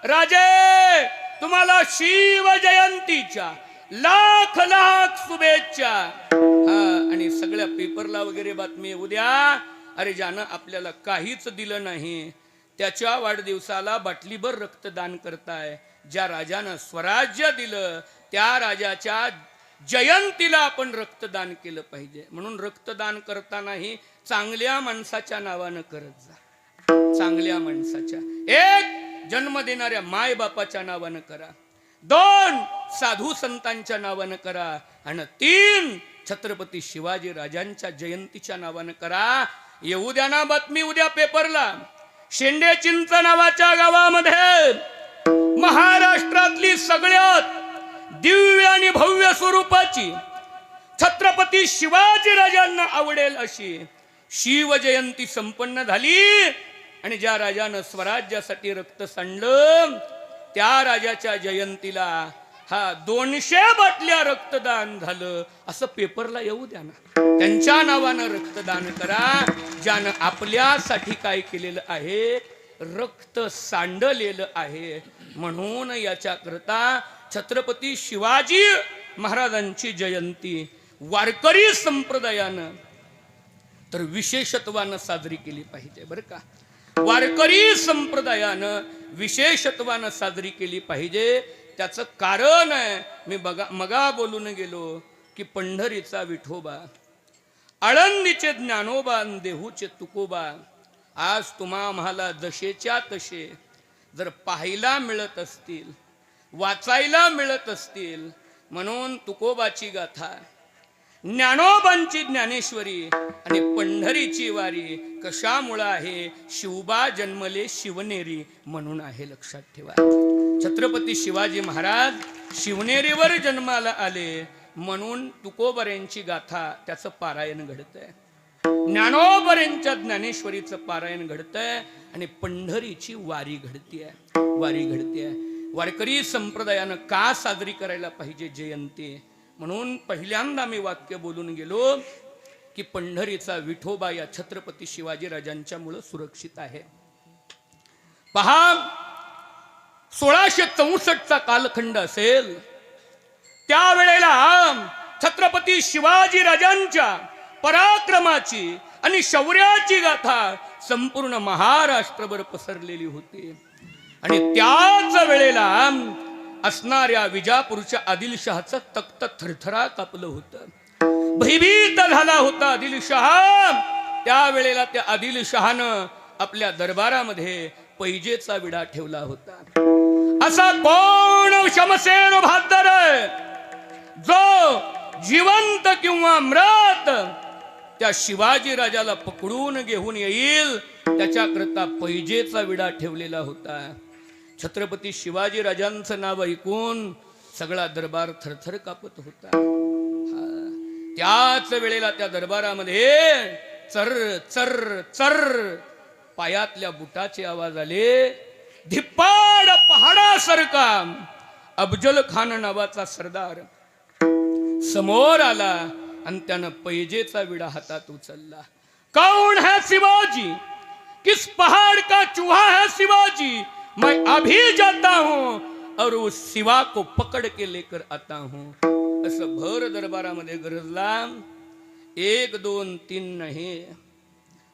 राजे तुम्हाला शिव जयंतीच्या लाख लाख शुभेच्छा. हा, आणि सगळ्या पेपरला वगैरे बातमी येऊ द्या. अरे ज्यानं आपल्याला काहीच दिलं नाही त्याच्या वाढदिवसाला बाटलीभर रक्तदान करताय. ज्या राजानं स्वराज्य दिलं त्या राजाच्या जयंतीला आपण रक्तदान केलं पाहिजे. म्हणून रक्तदान करतानाही चांगल्या माणसाच्या नावानं करत जा. चांगल्या माणसाच्या. 1 जन्म देणाऱ्या माय बापाच्या नावानं करा. 2 साधू संतांच्या नावानं करा. आणि 3 छत्रपती शिवाजी राजांच्या जयंतीच्या नावानं करा. येऊ द्या ना बातमी उद्या पेपरला. शेंडे चिंच नावाच्या गावामध्ये महाराष्ट्रातली सगळ्यात दिव्य आणि भव्य स्वरूपाची छत्रपती शिवाजी राजांना आवडेल अशी शिवजयंती संपन्न झाली. आणि ज्या राजानं स्वराज्यासाठी रक्त सांडलं त्या राजाच्या जयंतीला हा 200 बाटल्या रक्तदान झालं असं पेपरला येऊ द्या ना. त्यांच्या नावानं रक्तदान करा ज्यानं आपल्यासाठी काय केलेलं आहे, रक्त सांडलेलं आहे. म्हणून याच्याकरता छत्रपती शिवाजी महाराजांची जयंती वारकरी संप्रदायानं तर विशेषत्वानं साजरी केली पाहिजे बरं का. वारकरी संप्रदायानं विशेषत्वानं साजरी केली पाहिजे. त्याचं कारण आहे, मी मगा बोलून गेलो की पंढरीचा विठोबा, आळंदीचे ज्ञानोबा, देहूचे तुकोबा आज तुम्हा आम्हाला जसेच्या तसे जर पाहायला मिळत असतील, वाचायला मिळत असतील. म्हणून तुकोबाची गाथा, ज्ञानोबांची ज्ञानेश्वरी आणि पंढरीची वारी कशामुळे आहे? शिवबा जन्मले शिवनेरी म्हणून आहे. लक्षात ठेवा. छत्रपती शिवाजी महाराज शिवनेरीवर जन्माला आले म्हणून तुकोबऱ्यांची गाथा त्याचं पारायण घडतंय, ज्ञानोबऱ्यांच्या ज्ञानेश्वरीचं पारायण घडतंय आणि पंढरीची वारी घडतीये. वारी घडतीये. वारकरी संप्रदायानं का साजरी करायला पाहिजे जयंती? म्हणून पहिल्यांदा मी वाक्य बोलून गेलो की पंढरीचा विठोबा या छत्रपती शिवाजीराजांच्यामुळे सुरक्षित आहे. पहा, 1664चा कालखंड असेल, त्यावेळेला छत्रपती शिवाजीराजांच्या पराक्रमाची आणि शौर्याची गाथा संपूर्ण महाराष्ट्रभर पसरलेली होती. आणि त्याच वेळेला असणाऱ्या विजापूरच्या आदिलशहाचं तख्त थरथरा कापलं होतं. भयभीत झाला होता आदिलशहा. त्यावेळेला त्या आदिलशहानं आपल्या दरबारामध्ये पैजेचा विडा ठेवला होता. असा कोण शमशेर बहादर जो जिवंत किंवा मृत त्या शिवाजी राजाला पकडून घेऊन येईल, त्याच्याकरता पैजेचा विडा ठेवलेला होता. छत्रपती शिवाजी राजांचं नाव ऐकून सगळा दरबार थरथर कापत होता. त्याच वेळेला त्या दरबारामध्ये चर चर चर पायातल्या बुटाचे आवाज आले. धिप्पाड पहाडासारखा अफजल खान नावाचा सरदार समोर आला आणि त्यानं पैजेचा विडा हातात उचलला. कौन है शिवाजी? किस पहाड़ का चूहा है शिवाजी? मैं अभी जाता हूं और उस शिवा को पकड़ के लेकर आता हूं. असं भर दरबारामध्ये गरजला. 1 2 3 नाही,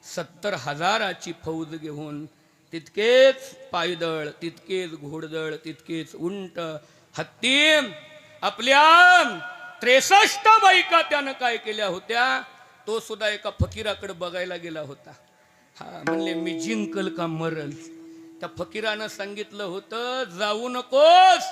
70,000ची फौज घेऊन, तितकेच पायदळ, तितकेच घोडदळ, तितकेच उंट, हत्ती, आपल्या 63 बायका त्यानं काय केल्या होत्या. तो सुद्धा एका फकीराकडे बघायला गेला होता. म्हणले मी जिंकल का मरल. त्या फकीरानं सांगितलं होतं, जाऊ नकोस,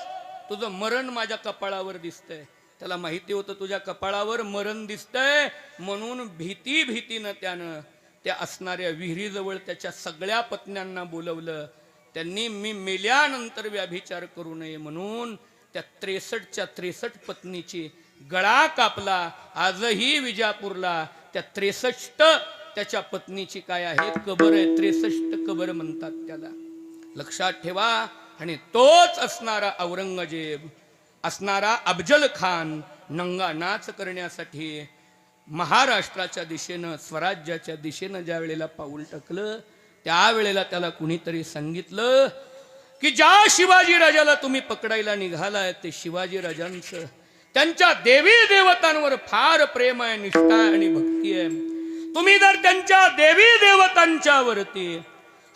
तुझं मरण माझ्या कपाळावर दिसतंय. त्याला माहिती होतं तुझ्या कपाळावर मरण दिसतंय, म्हणून भीतीनं त्यानं त्या असणाऱ्या विहिरीजवळ त्याच्या सगळ्या पत्न्यांना बोलवलं. त्यांनी मी मेल्यानंतर व्याभिचार करू नये म्हणून त्या 63च्या 63 पत्नीची गळा कापला. आजही विजापूरला त्या 63 त्याच्या पत्नीची काय आहे, कबर आहे. 63 कबर म्हणतात त्याला, लक्षात ठेवा. आणि तोच असणारा औरंगजेब, असणारा अफजल खान नंगा नाच करण्यासाठी महाराष्ट्राच्या दिशेनं, स्वराज्याच्या दिशेनं ज्या वेळेला पाऊल टाकलं, त्यावेळेला त्याला कुणीतरी सांगितलं की ज्या शिवाजी राजाला तुम्ही पकडायला निघालाय ते शिवाजी राजांचं, त्यांच्या देवी देवतांवर फार प्रेम आहे, निष्ठा आणि भक्ती आहे. तुम्ही जर त्यांच्या देवी देवतांच्या वरती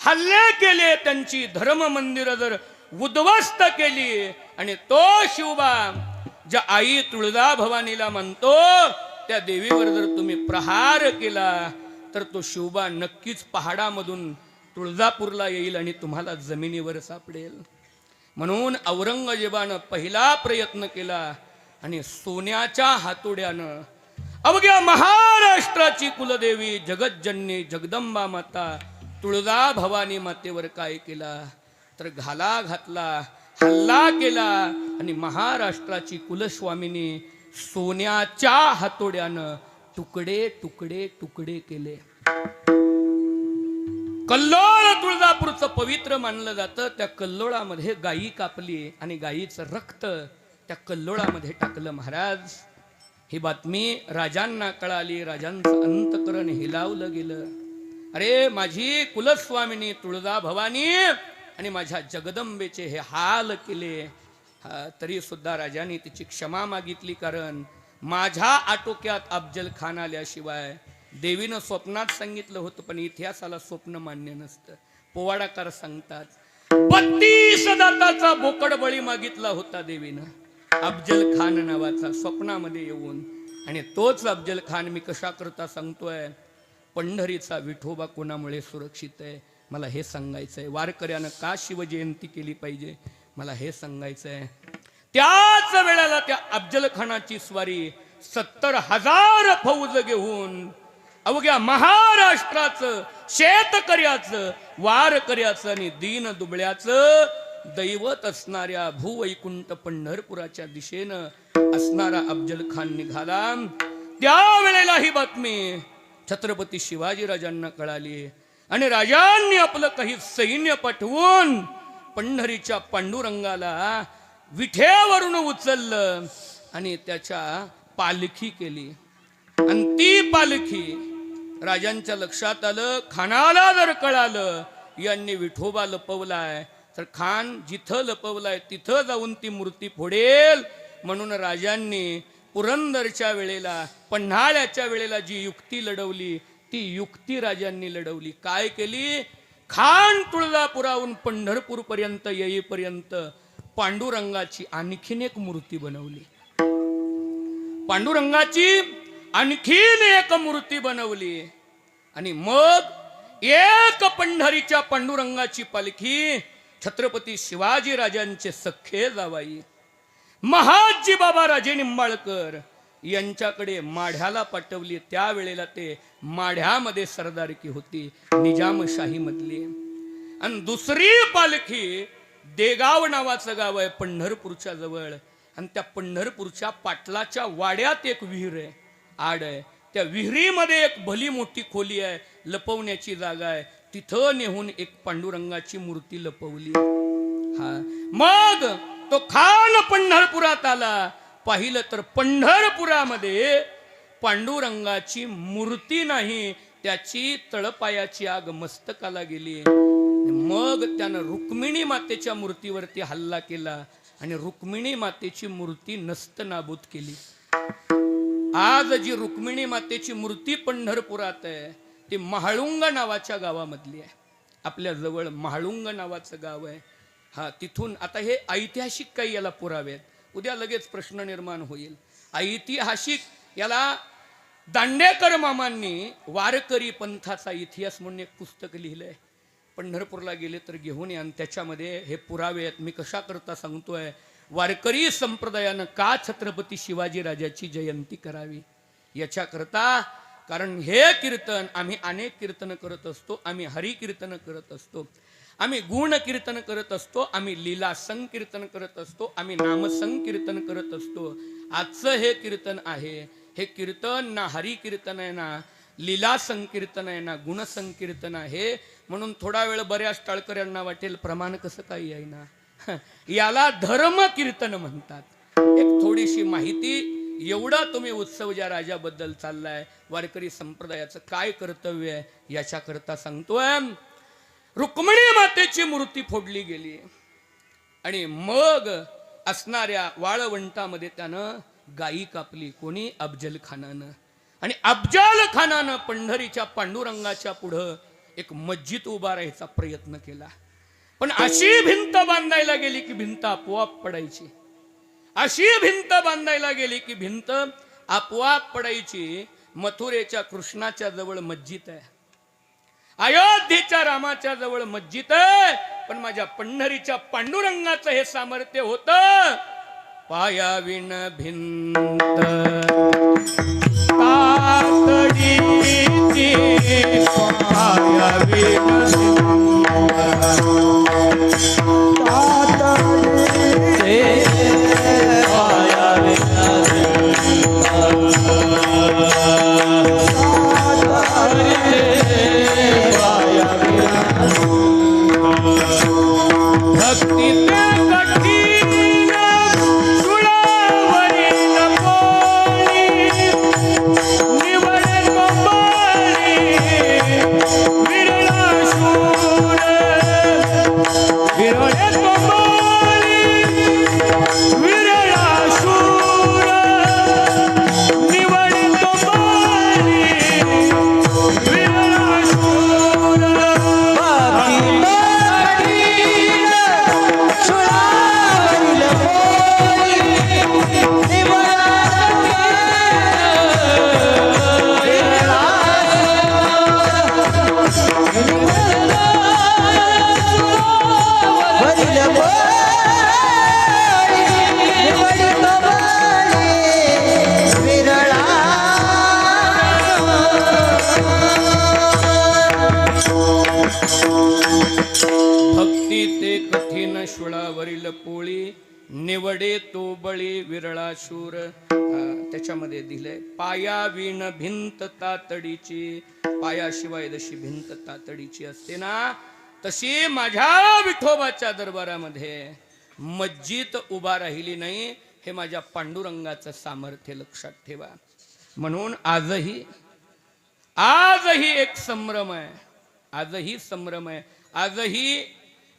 हल्ले केले, त्यांची धर्म मंदिर जर उद्ध्वस्त केली, आणि तो शिवबा ज्या आई तुळजा भवानीला म्हणतो त्या देवीवर जर तुम्ही प्रहार केला, तर तो शिवबा नक्कीच पहाडामधून तुळजापूरला येईल आणि तुम्हाला जमिनीवर सापडेल. म्हणून औरंगजेबानं पहिला प्रयत्न केला आणि सोन्याच्या हातोड्यानं अवघ्या महाराष्ट्राची कुलदेवी जगज्जननी जगदंबा माता तुळजा भवानी मातेवर काय केला, तर घाला घातला, हल्ला केला आणि महाराष्ट्राची कुलस्वामिनी सोन्याच्या हातोड्यानं तुकडे तुकडे तुकडे केले. कल्लोळ तुळजापूरचं पवित्र मानलं जातं. त्या कल्लोळामध्ये गायी कापली आणि गायीचं रक्त त्या कल्लोळामध्ये टाकलं. महाराज, ही बातमी राजांना कळाली. राजांचं अंतकरण हिलावलं गेलं. अरे, माझी कुलस्वामिनी तुळजा भवानी आणि माझ्या जगदंबेचे हे हाल केले. तरी सुद्धा राजांनी तिची क्षमा मागितली, कारण माझ्या आटोक्यात अफजल खान आल्याशिवाय, देवीनं स्वप्नात सांगितलं होतं पण इतिहासाला स्वप्न मान्य नसतं. पोवाडाकार सांगतात 32 दाताचा बोकड बळी मागितला होता देवीनं अफजल खान नावाचा स्वप्नामध्ये येऊन. आणि तोच अफजल खान मी कशा करता सांगतोय, पंढरीचा विठोबा कोणामुळे सुरक्षित आहे मला हे सांगायचंय. वारकऱ्यानं का शिवजयंती केली पाहिजे मला हे सांगायचंय. त्याच वेळेला त्या अफजल खानाची स्वारी 70,000 फौज घेऊन अवघ्या महाराष्ट्राचं, शेतकऱ्याचं, वारकऱ्याचं आणि दीन दुबळ्याचं दैवत असणाऱ्या भूवैकुंठ पंढरपुराच्या दिशेनं असणारा अफजल खान निघाला. त्यावेळेला ही बातमी छत्रपती शिवाजीराजांना कळाली आणि राजांनी आपलं काही सैन्य पाठवून पंढरीच्या पांडुरंगाला विठेवरून उचललं. आणि त्याच्या पालखी केली. आणि ती पालखी राजांच्या लक्षात आलं, खानाला जर कळालं यांनी विठोबा लपवलाय तर खान जिथं लपवलाय तिथं जाऊन ती मूर्ती फोडेल. म्हणून राजांनी पुरंदरच्या वेळेला, पन्हाळ्याच्या वेळेला जी युक्ती लढवली ती युक्ती राजांनी लढवली. काय केली? खान तुळजापुराहून पंढरपूर पर्यंत येईपर्यंत पांडुरंगाची आणखीन एक मूर्ती बनवली. पांडुरंगाची आणखीन एक मूर्ती बनवली. आणि मग एक पंढरीच्या पांडुरंगाची पालखी छत्रपती शिवाजी राजांचे सख्खे जावाई महाजी बाबा राजे निंबाळकर यांच्याकडे माढ्याला पाठवली. त्यावेळेला ते माढ्यामध्ये सरदारकी होती, निजामशाही मधली. आणि दुसरी पालखी देगाव नावाचं गाव आहे पंढरपूरच्या जवळ. आणि त्या पंढरपूरच्या पाटलाच्या वाड्यात एक विहीर आहे, आड आहे. त्या विहिरीमध्ये एक भली मोठी खोली आहे, लपवण्याची जागा आहे. तिथं नेहून एक पांडुरंगाची मूर्ती लपवली. हा, मग तो खान पंढरपुरात आला. पाहिलं तर पंढरपुरामध्ये पांडुरंगाची मूर्ती नाही, त्याची तळपायाची आग मस्तकाला गेली. मग त्यानं रुक्मिणी मातेच्या मूर्तीवरती हल्ला केला आणि रुक्मिणी मातेची मूर्ती नस्तनाबूत केली. आज जी रुक्मिणी मातेची मूर्ती पंढरपुरात आहे ती महाळुंग नावाच्या गावामधली आहे. आपल्या जवळ महाळुंग नावाचं गाव आहे. हा, तिथून आता हे ऐतिहासिक काही याला पुरावे आहेत. उद्या लगेच प्रश्न निर्माण होईल. ऐतिहासिक याला दांडेकर मामांनी वारकरी पंथाचा इतिहास म्हणून एक पुस्तक लिहिलंय. पंढरपूरला गेले तर घेऊन या. आणि त्याच्यामध्ये हे पुरावे आहेत. मी कशा करता सांगतोय, वारकरी संप्रदायानं का छत्रपती शिवाजी राजाची जयंती करावी याच्याकरता. कारण हे कीर्तन आम्ही अनेक कीर्तन करत असतो, आम्ही हरी कीर्तन करत असतो, आम्ही गुण कीर्तन करत असतो, आम्ही लीला संकीर्तन करत असतो, आम्ही नाम संकीर्तन करत असतो. आजचं हे कीर्तन आहे, हे कीर्तन ना हरी कीर्तन आहे, ना लीला संकीर्तन आहे, ना गुण संकीर्तन आहे. म्हणून थोडा वेळ बऱ्याच टाळकऱ्यांना वाटेल प्रमाण कसं काही आहे ना, याला धर्म कीर्तन म्हणतात. एक थोडीशी माहिती, एवढा तुम्ही उत्सव ज्या राजाबद्दल चाललाय, वारकरी संप्रदायाचं काय कर्तव्य आहे याच्याकरता सांगतोय. रुक्मिणी मातेची मूर्ती फोडली गेली आणि मग असणाऱ्या वाळवंटामध्ये त्यानं गायी कापली. कोणी? अफजल खानानं. आणि अफजल खानानं पंढरीच्या पांडुरंगाच्या पुढं एक मस्जिद उभा राहायचा प्रयत्न केला. पण अशी भिंत बांधायला गेली की भिंत आपोआप पडायची. अशी भिंत बांधायला गेली की भिंत आपोआप पडायची. मथुरेच्या कृष्णाच्या जवळ मस्जिद आहे, अयोध्येच्या रामाच्या जवळ मस्जिद आहे, पण माझ्या पंढरीच्या पांडुरंगाचं हे सामर्थ्य होतं. पायाविण भिंत तातडीची, पायाविण शुळावरील पोळी निवडे तो बळी विरळा शूर. त्याच्यामध्ये दिलंय पायाविण भिंत तातडीची. पायाशिवाय जशी भिंत तातडीची असते ना, तशी माझ्या विठोबाच्या दरबारामध्ये मस्जिद उभा राहिली नाही. हे माझ्या पांडुरंगाचं सामर्थ्य लक्षात ठेवा. म्हणून आजही एक संभ्रम आहे, आजही संभ्रम आहे. आजही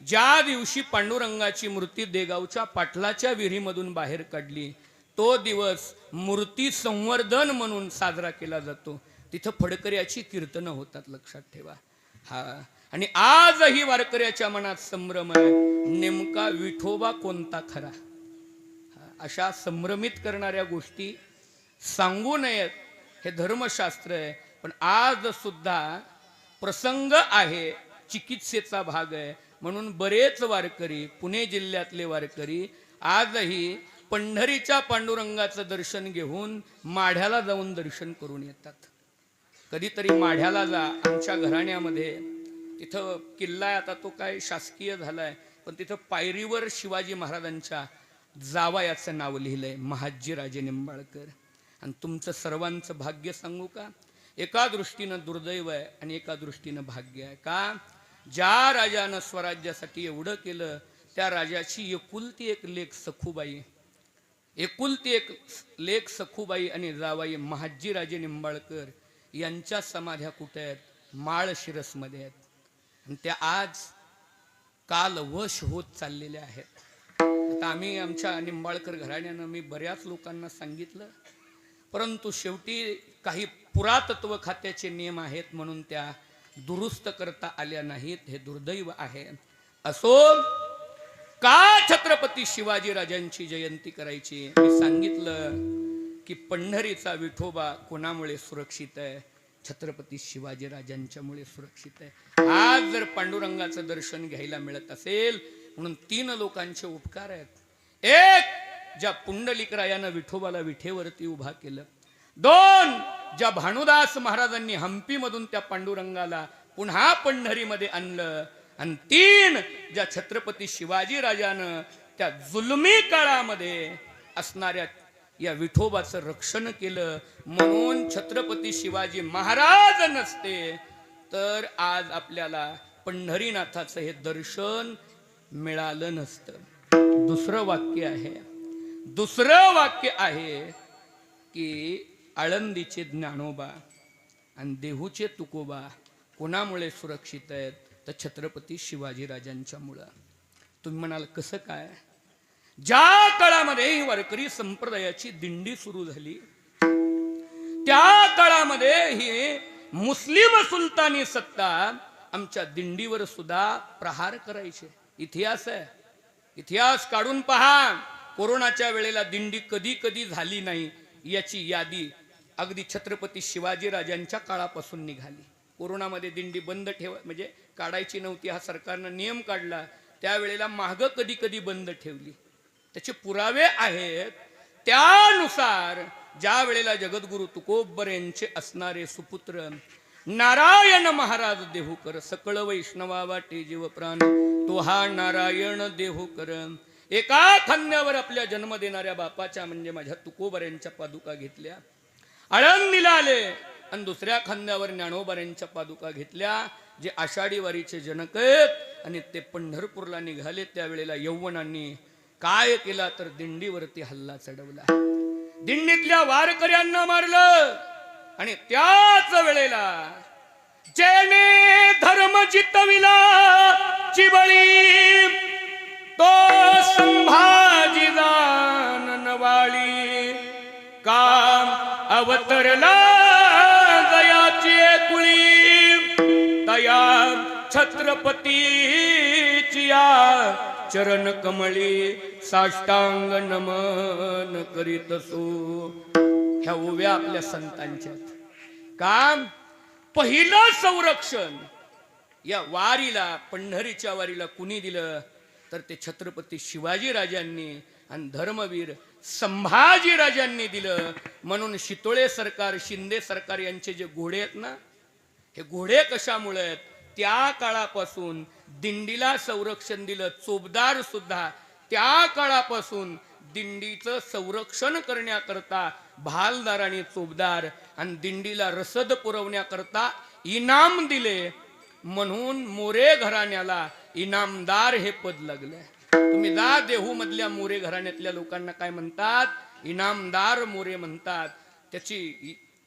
ज्या दिवशी पांडुरंगाची मूर्ती देगावच्या पाटलाच्या विहिरीमधून बाहेर काढली, तो दिवस मूर्ती संवर्धन म्हणून साजरा केला जातो. तिथं फडकऱ्याची कीर्तनं होतात, लक्षात ठेवा. हा, आणि आजही वारकऱ्याच्या मनात संभ्रम आहे, नेमका विठोबा कोणता खरा. अशा संभ्रमित करणाऱ्या गोष्टी सांगू नयेत, हे धर्मशास्त्र आहे. पण आज सुद्धा प्रसंग आहे, चिकित्सेचा भाग आहे. म्हणून बरेच वारकरी, पुणे जिल्ह्यातले वारकरी आजही पंढरीच्या पांडुरंगाचं दर्शन घेऊन माढ्याला जाऊन दर्शन करून येतात. कधीतरी माढ्याला जा. आमच्या घराण्यामध्ये तिथं किल्ला आहे, आता तो काय शासकीय झालाय, पण तिथं पायरीवर शिवाजी महाराजांच्या जावयाचं नाव लिहिलंय, महाजीराजे निंबाळकर. आणि तुमचं सर्वांचं भाग्य सांगू का, एका दृष्टीनं दुर्दैव आहे आणि एका दृष्टीनं भाग्य आहे. का, ज्या राजानं स्वराज्यासाठी एवढं केलं, त्या राजाची एकुलती एक लेक सखूबाई, एकुलती एक लेक सखूबाई आणि जावाई महाजीराजे निंबाळकर यांच्या समाध्या कुठे आहेत, माळशिरसमध्ये आहेत. आणि त्या आज कालवश होत चाललेल्या आहेत. आता आम्ही आमच्या निंबाळकर घराण्यानं मी बऱ्याच लोकांना सांगितलं, परंतु शेवटी काही पुरातत्व खात्याचे नियम आहेत म्हणून त्या दुरुस्त करता आल्या नाहीत. हे दुर्दैव आहे. असो, का छत्रपती शिवाजी राजांची जयंती करायची. मी सांगितलं की पंढरीचा विठोबा कोणामुळे सुरक्षित आहे, छत्रपती शिवाजी राजांच्यामुळे सुरक्षित आहे. आज जर पांडुरंगाचं दर्शन घ्यायला मिळत असेल म्हणून 3 लोकांचे उपकार आहेत. एक, ज्या पुंडलिकरायानं विठोबाला विठेवरती उभा केलं. 2, ज्या भानुदास महाराजांनी हम्पीमधून त्या पांडुरंगाला पुन्हा पंढरीमध्ये आणलं. आणि 3, ज्या छत्रपती शिवाजी राजानं त्या जुलमी काळामध्ये असणाऱ्या या विठोबाचं रक्षण केलं. म्हणून छत्रपती शिवाजी महाराज नसते तर आज आपल्याला पंढरीनाथाचं हे दर्शन मिळालं नसतं. दुसरं वाक्य आहे की आळंदीचे ज्ञानोबा आणि देहूचे तुकोबा कोणामुळे सुरक्षित आहेत, तर छत्रपती शिवाजी राजांच्यामुळं. तुम्ही म्हणाल कसं काय. ज्या काळामध्ये ही वारकरी संप्रदायाची दिंडी सुरू झाली, त्या काळामध्ये ही मुस्लिम सुलतानी सत्ता आमच्या दिंडीवर सुद्धा प्रहार करायचे. इतिहास आहे, इतिहास काढून पहा. कोरोनाच्या वेळेला दिंडी कधी कधी झाली नाही याची यादी अगदी छत्रपती शिवाजी राजांच्या काळापासून निघाली. कोरोनामध्ये दिंडी बंद म्हणजे काढायची नव्हती, हा सरकारनं नियम काढला. त्यावेळेला मागं कधी कधी बंद ठेवली, त्याचे पुरावे आहेत. त्यानुसार ज्या वेळेला जगद्गुरु तुकोबर यांचे असणारे सुपुत्र नारायण महाराज देहूकर, सकळ वैष्णवा वाटे जीव प्राण तो हा नारायण देहूकर, एका खांद्यावर आपल्या जन्म देणाऱ्या बापाच्या म्हणजे माझ्या तुकोबर यांच्या पादुका घेतल्या, आळंदीला आले, आणि दुसऱ्या खांद्यावर ज्ञानोबा यांच्या पादुका घेतल्या, जे आषाढी वारीचे जनक आहेत. आणि ते पंढरपूरला निघाले. त्यावेळेला यौवनांनी काय केला तर दिंडीवरती हल्ला चढवला, दिंडीतल्या वारकऱ्यांना मारलं. आणि त्याच वेळेला जेने धर्म जितविला चिबळी तो संभाजी जाननवाळी, काम अवतरला दयाची कुळी, तया छत्रपतीची चरण कमळी साष्टांग नमन करीत असो. ह्या उभ्या आपल्या संतांच्यात काम पहिलं संरक्षण या वारीला, पंढरीच्या वारीला कुणी दिलं तर ते छत्रपती शिवाजी राजांनी आणि धर्मवीर संभाजी राजांनी दिलं. म्हणून शितोळे सरकार, शिंदे सरकार यांचे जे घोडे आहेत ना, हे घोडे कशामुळे आहेत, त्या काळापासून दिंडीला संरक्षण दिलं. चोपदार सुद्धा त्या काळापासून दिंडीचं संरक्षण करण्याकरता भालदार आणि चोपदार आणि दिंडीला रसद पुरवण्याकरता इनाम दिले. म्हणून मोरे घराण्याला इनामदार हे पद लागले. तुम्ही तुम्ही जा देहू मधल्या मोरे घराण्यातल्या लोकांना काय म्हणतात, इनामदार मोरे म्हणतात. त्याची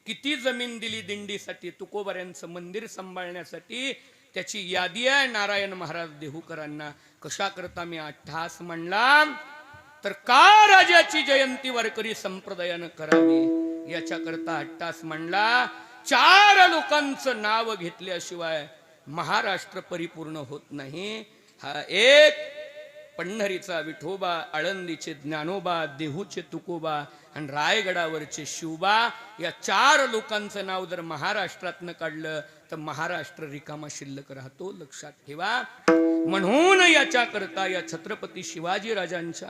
किती जमीन दिली दिंडीसाठी, तुकोबाऱ्यांचं मंदिर सांभाळण्यासाठी, त्याची यादी आहे नारायण महाराज देहूकरांना. कशा करता मी अट्टहास म्हणला, तर का राजाची जयंती वारकरी संप्रदायानं करावी याच्याकरता अट्टहास म्हणला. 4 लोकांचं नाव घेतल्याशिवाय महाराष्ट्र परिपूर्ण होत नाही. हा एक पंढरीचा विठोबा, आळंदीचे ज्ञानोबा, देहूचे तुकोबा आणि रायगडावरचे शिवबा, या 4 लोकांचं नाव जर महाराष्ट्रातनं काढलं तर महाराष्ट्र रिकामा शिल्लक राहतो, लक्षात ठेवा. म्हणून याच्याकरता या छत्रपती शिवाजी राजांच्या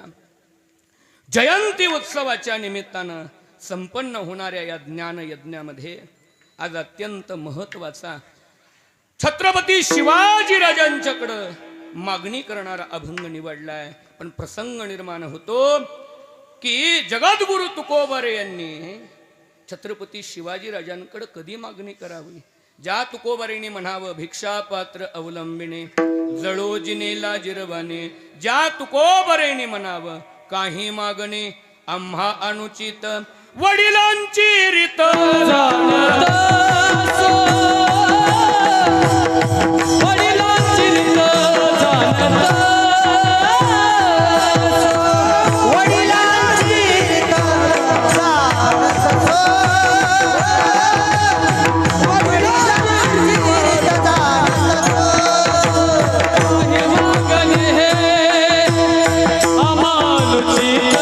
जयंती उत्सवाच्या निमित्तानं संपन्न होणाऱ्या या ज्ञान यज्ञामध्ये आज अत्यंत महत्वाचा छत्रपती शिवाजी राजांच्याकडं मागणी करणारा अभंग निवडलाय. पण प्रसंग निर्माण होतो की जगद्गुरु तुकोबारे यांनी छत्रपती शिवाजी राजांकडे कधी मागणी करावी. ज्या तुकोबारेंनी म्हणावं, भिक्षापात्र अवलंबिणे जळो जिनेला जिरवाने. ज्या तुकोबारेंनी म्हणावं, काही मागणे आम्हा अनुचित वडिलांची रीत वडिलांची रीत जाणत, वडिलांची रीत जाणत हो. वडिलांची रीत जाणत हो. काही मागणे हे अमानुषिक,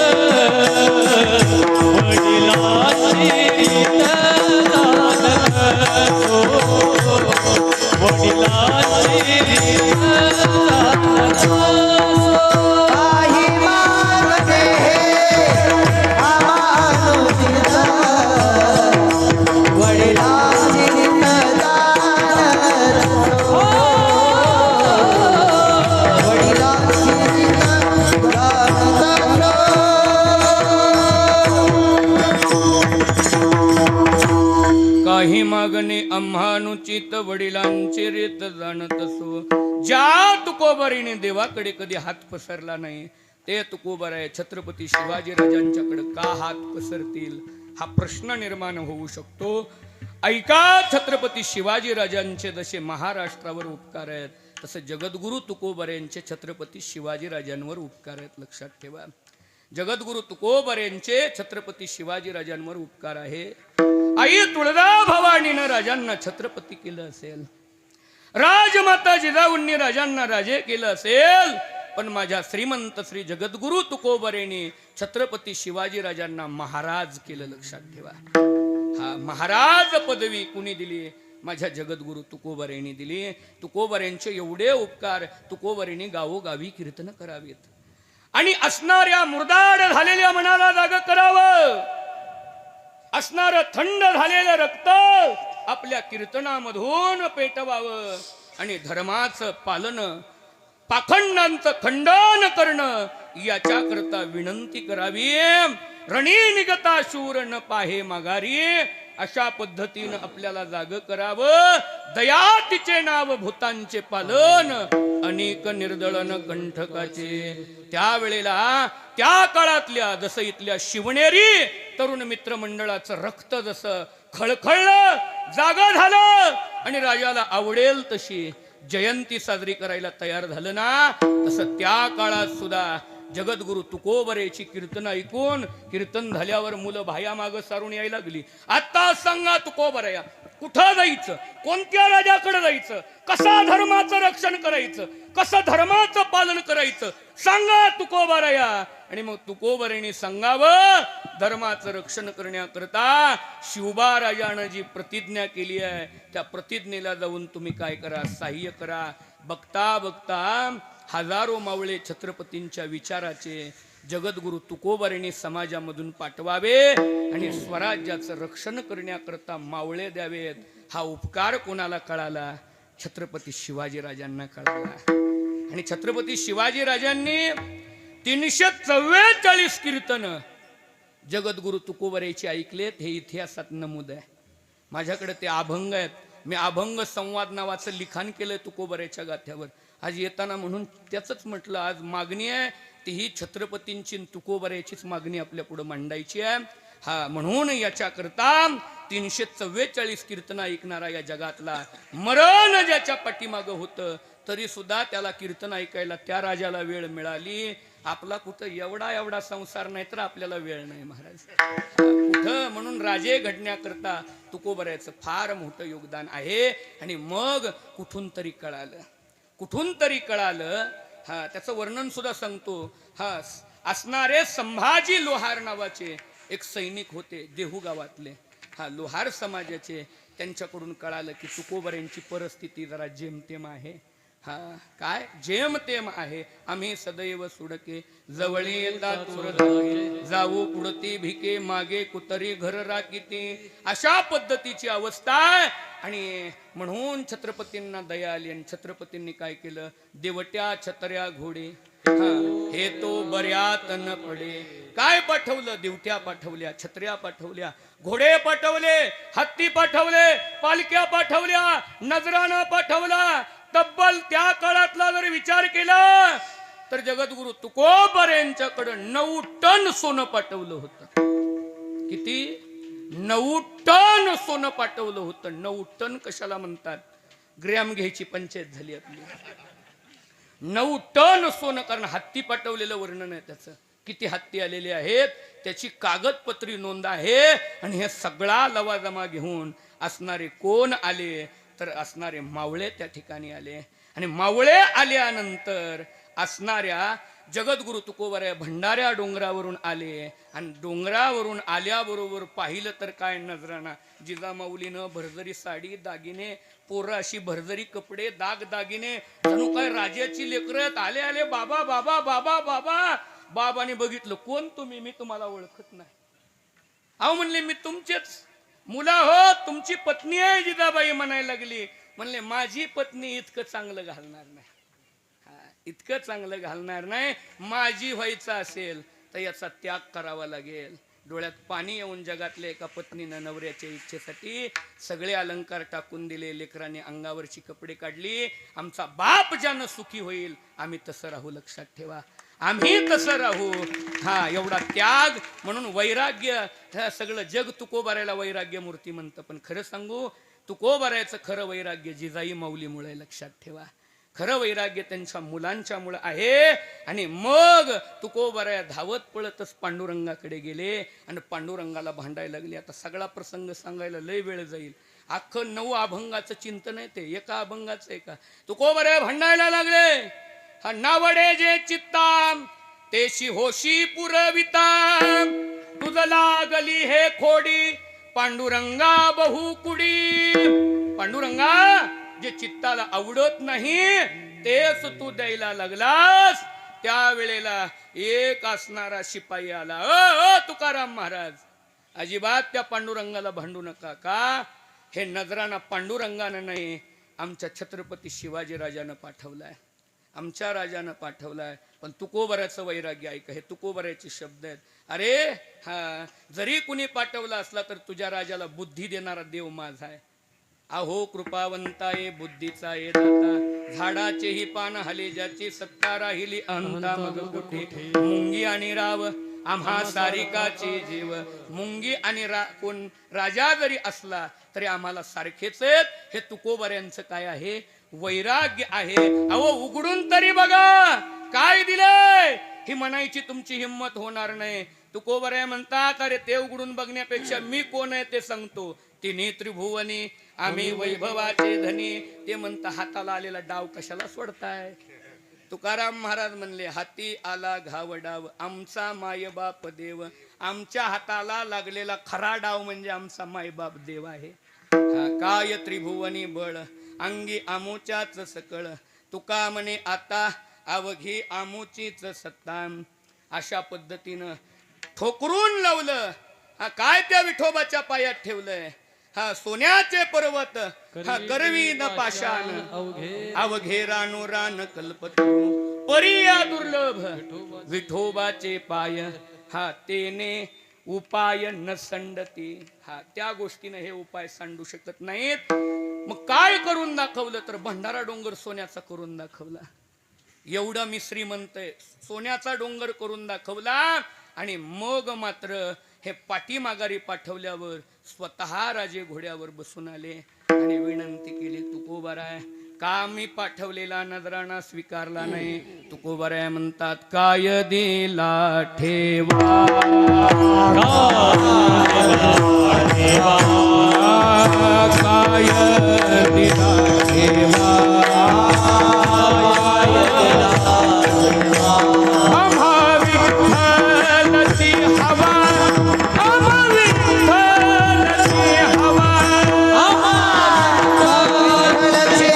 वडिलांची रीत जाणत हो, वडिलांची रीत जाणत हो. काही मागणे अमानुषिक, वडिलांची रीत जाणत हो. वडिलांची रीत जाणत हो. काही मागणे आम्हानुचित वडिलांची रीत जाणत असो. ज्या तुकोबारीने देवाकडे कधी हात पसरला नाही ते तुकोबाराय छत्रपती शिवाजी राजांच्याकडे का हात पसरतील, हा प्रश्न निर्माण होऊ शकतो. ऐका, छत्रपती शिवाजी राजांचे जसे महाराष्ट्रावर उपकार आहेत, तसे जगद्गुरु तुकोबाऱ्यांचे छत्रपती शिवाजी राजांवर उपकार आहेत, लक्षात ठेवा. जगद्गुरु तुकोबाऱ्यांचे छत्रपती शिवाजी राजांवर उपकार आहे. आई तुळजाभवानीनं राजांना छत्रपती केलं असेल, राजमाता जिजाऊंनी राजांना राजे केलं असेल, पण माझ्या श्रीमंत श्री जगद्गुरु तुकोबारेंनी छत्रपती शिवाजी राजांना महाराज केलं, लक्षात ठेवा. हा महाराज पदवी कुणी दिली? माझ्या जगद्गुरु तुकोबारेंनी दिली. तुकोबारेंचे एवढे उपकार, तुकोबारेंनी गावोगावी कीर्तन करावीत आणि असणाऱ्या मुरदाड झालेल्या मनाला जाग करावं. असणारं थंड झालेलं रक्त आपल्या कीर्तनामधून पेटवावं आणि धर्माचं पालन, पाखंडांचं खंडन करणं याच्याकरता विनंती करावी. रणी निगता शूर न पाहे माघारी, अशा पद्धतीनं आपल्याला जाग करावं. दया तिचे नाव भूतांचे पालन, अनेक निर्दळन कंठकाचे. त्यावेळेला त्या काळातल्या जसं इथल्या शिवनेरी तरुण मित्र मंडळाचं रक्त जसं खळखळलं, जागा झालं आणि राजाला आवडेल तशी जयंती साजरी करायला तयार झालं ना, तसं त्या काळात सुद्धा जगद्गुरु तुकोबरेची कीर्तन ऐकून कीर्तन झाल्यावर मुलं भाया माग सारून यायला लागली. आता सांगा तुकोबरया, कुठं जायचं, कोणत्या राजाकडे जायचं, कसा धर्माचं रक्षण करायचं, कसं धर्माचं पालन करायचं सांगा तुकोबरया. आणि मग तुकोबरेने सांगावं, धर्माचं रक्षण करण्याकरता शिवबा राजानं जी प्रतिज्ञा केली आहे त्या प्रतिज्ञेला जाऊन तुम्ही काय करा, सहाय्य करा. बघता बघता हजारो मावळे छत्रपतींच्या विचाराचे जगद्गुरु तुकोबारेंनी समाजामधून पाठवावे आणि स्वराज्याचं रक्षण करण्याकरता मावळे द्यावेत. हा उपकार कोणाला कळाला? छत्रपती शिवाजी राजांना कळाला. आणि छत्रपती शिवाजी राजांनी 344 कीर्तन जगद्गुरु तुकोबारेची ऐकलेत, हे इतिहासात नमूद आहे. माझ्याकडे ते अभंग आहेत. मी अभंग संवाद नावाचं लिखाण केलंय तुकोबारेच्या गाथ्यावर. आज येताना म्हणून त्याच म्हटलं, आज मागणी आहे तीही छत्रपतींची न तुकोबऱ्याचीच मागणी आपल्या पुढे मांडायची आहे. हा म्हणून याच्याकरता 344 कीर्तन ऐकणारा या जगातला मरण ज्याच्या पाठीमागं होतं तरी सुद्धा त्याला कीर्तन ऐकायला त्या राजाला वेळ मिळाली. आपला कुठं एवढा संसार नाही तर आपल्याला वेळ नाही महाराज कुठं. म्हणून राजे घडण्याकरता तुकोबऱ्याचं फार मोठं योगदान आहे. आणि मग कुठून तरी कळालं हा त्याचं वर्णन सुद्धा सांगतो. हा असणारे संभाजी लोहार नावाचे एक सैनिक होते देहू गावातले. हा लोहार समाजाचे. त्यांच्याकडून कळालं की तुकोबऱ्यांची परिस्थिती जरा जेमतेम आहे. हा काय जेमतेम आहे. आम्ही सदैव सुडके जवळी येतात जाऊ पुढती भिके मागे कुतरी घर राखीती. अशा पद्धतीची अवस्था आहे. आणि म्हणून छत्रपतींना दया आली आणि छत्रपतींनी काय केलं देवट्या छत्र्या घोडे हे तो बऱ्यात न पडे. काय पाठवलं दिवट्या पाठवल्या छत्र्या पाठवल्या घोडे पाठवले हत्ती पाठवले पालक्या पाठवल्या नजराना पाठवला. तब्बल त्या काळातला जर विचार केला तर जगद्गुरु तुकोबऱ्यांच्याकडे 9 टन सोनं पाठवलं होतं. किती 9 टन सोनं पाठवलं होतं. 9 टन कशाला म्हणतात ग्रॅम घ्यायची पंचायत झाली आपली. 9 टन सोनं. कारण हत्ती पाठवलेलं वर्णन आहे त्याचं किती हत्ती आलेले आहेत त्याची कागदपत्री नोंद आहे. आणि हे सगळा लवाजमा घेऊन असणारे कोण आले तर असणारे मावळे त्या ठिकाणी आले. आणि मावळे आल्यानंतर असणाऱ्या जगद्गुरु तुकोबऱ्या भंडाऱ्या डोंगरावरून आले. आणि डोंगरावरून आल्याबरोबर पाहिलं तर काय नजराना जिजामाऊलीनं भरजरी साडी दागिने पोरं अशी भरजरी कपडे दाग दागिने जणू काय राजाची लेकरत आले आले बाबा बाबा बाबा बाबा. बाबाने बघितलं कोण तुम्ही मी तुम्हाला ओळखत नाही. अहो म्हणले मी तुमचेच मुला हो तुमची पत्नी आहे जिजाबाई म्हणायला लागली. म्हणले माझी पत्नी इतकं चांगलं घालणार नाही. इतकं चांगलं घालणार नाही. माझी व्हायचं असेल तर याचा त्याग करावा लागेल. डोळ्यात पाणी येऊन जगातल्या एका पत्नीनं नवऱ्याच्या इच्छेसाठी सगळे अलंकार टाकून दिले. लेकरांनी अंगावरची कपडे काढली. आमचा बाप ज्यानं सुखी होईल आम्ही तसं राहू. लक्षात ठेवा आम्ही तसं राहू. हा एवढा त्याग. म्हणून वैराग्य सगळं जग तुकोबऱ्याला वैराग्य मूर्ती म्हणतं. पण खरं सांगू तुकोबऱ्याचं खरं वैराग्य जिजाई माऊलीमुळे. लक्षात ठेवा खरं वैराग्य त्यांच्या मुलांच्यामुळे आहे. आणि मग तुकोबऱ्या धावत पळतच पांडुरंगाकडे गेले आणि पांडुरंगाला भांडायला लागले. आता सगळा प्रसंग सांगायला लय वेळ जाईल. अख्खं 9 अभंगाचं चिंतन आहे ते एका अभंगाचं आहे का. तुकोबऱ्या भांडायला लागले. हा नावडे जे चित्ता तेशी होशी पुरविता तुझ लागली हे खोडी पांडुरंगा बहुकुडी. पांडुरंगा जे चित्ताला आवडत नाही तेच तू द्यायला लागलास. त्यावेळेला एक असणारा शिपाई आला. ओ तुकाराम महाराज अजिबात त्या पांडुरंगाला भांडू नका. का हे नजराना पांडुरंगानं नाही आमच्या छत्रपती शिवाजी राजानं पाठवलाय. आमच्या राजानं पाठवलाय. पण तुकोबऱ्याचं वैराग्य ऐका. हे तुकोबऱ्याचे शब्द आहेत. अरे हा जरी कुणी पाठवला असला तर तुझ्या राजाला बुद्धी देणारा देव माझा आहे. अहो कृपावंता ये बुद्धीचा ये दाता झाडाचेही पान हले ज्याची सत्ता राहिली अंता मग कुठे मुंगी आणि राव आम्हा सारिकाची जीव. मुंगी आणि कोण राजा जरी असला तरी आम्हाला सारखेच आहेत. हे तुकोबऱ्यांचं काय आहे वैराग्य आहे. अहो उघडून तरी बघा काय दिलंय. ही म्हणायची तुमची हिंमत होणार नाही. तुकोबऱ्या म्हणतात अरे ते उघडून बघण्यापेक्षा मी कोण आहे ते सांगतो. तिन्ही त्रिभुवनी आम्ही वैभवाचे धनी. ते म्हणता हाताला आलेला डाव कशाला सोडताय. तुकाराम महाराज म्हणले हाती आला घावडाव आमचा मायबाप देव. आमच्या हाताला लागलेला खरा डाव म्हणजे आमचा मायबाप देव आहे. काय त्रिभुवनी बळ अंगी आमोच्याच सकळ तुका म्हणे आता अवघी आमोचीच सत्ता. अशा पद्धतीनं ठोकरून लावलं. हा काय त्या विठोबाच्या पायात ठेवलंय. हा सोन्याचे पर्वत हा करवी न पाषाण अवघे रानो रान कल्पतरू परिया दुर्लभ विठोबाचे पाय. हा तेने उपाय न संडती. हा त्या गोष्टीने हे उपाय सांडू शकत नाहीत. मग काय करून दाखवलं तर भंडारा डोंगर सोन्याचा करून दाखवला. एवढं मी श्रीमंत आहे, सोन्याचा डोंगर करून दाखवला. आणि मग मात्र हे पाठीमाघारी पाठवल्यावर स्वतः राजे घोड्यावर बसून आले आणि विनंती केली, तुकोबाराय का मी पाठवलेला नजराणा स्वीकारला नाही? तुकोबाराय म्हणतात, काय दिला ठेवा, काय दिला ठेवा, आम्हा विठ्ठलाची हवा, आम्हा विठ्ठलाची हवा, विठ्ठलाची हवा, विठ्ठलाची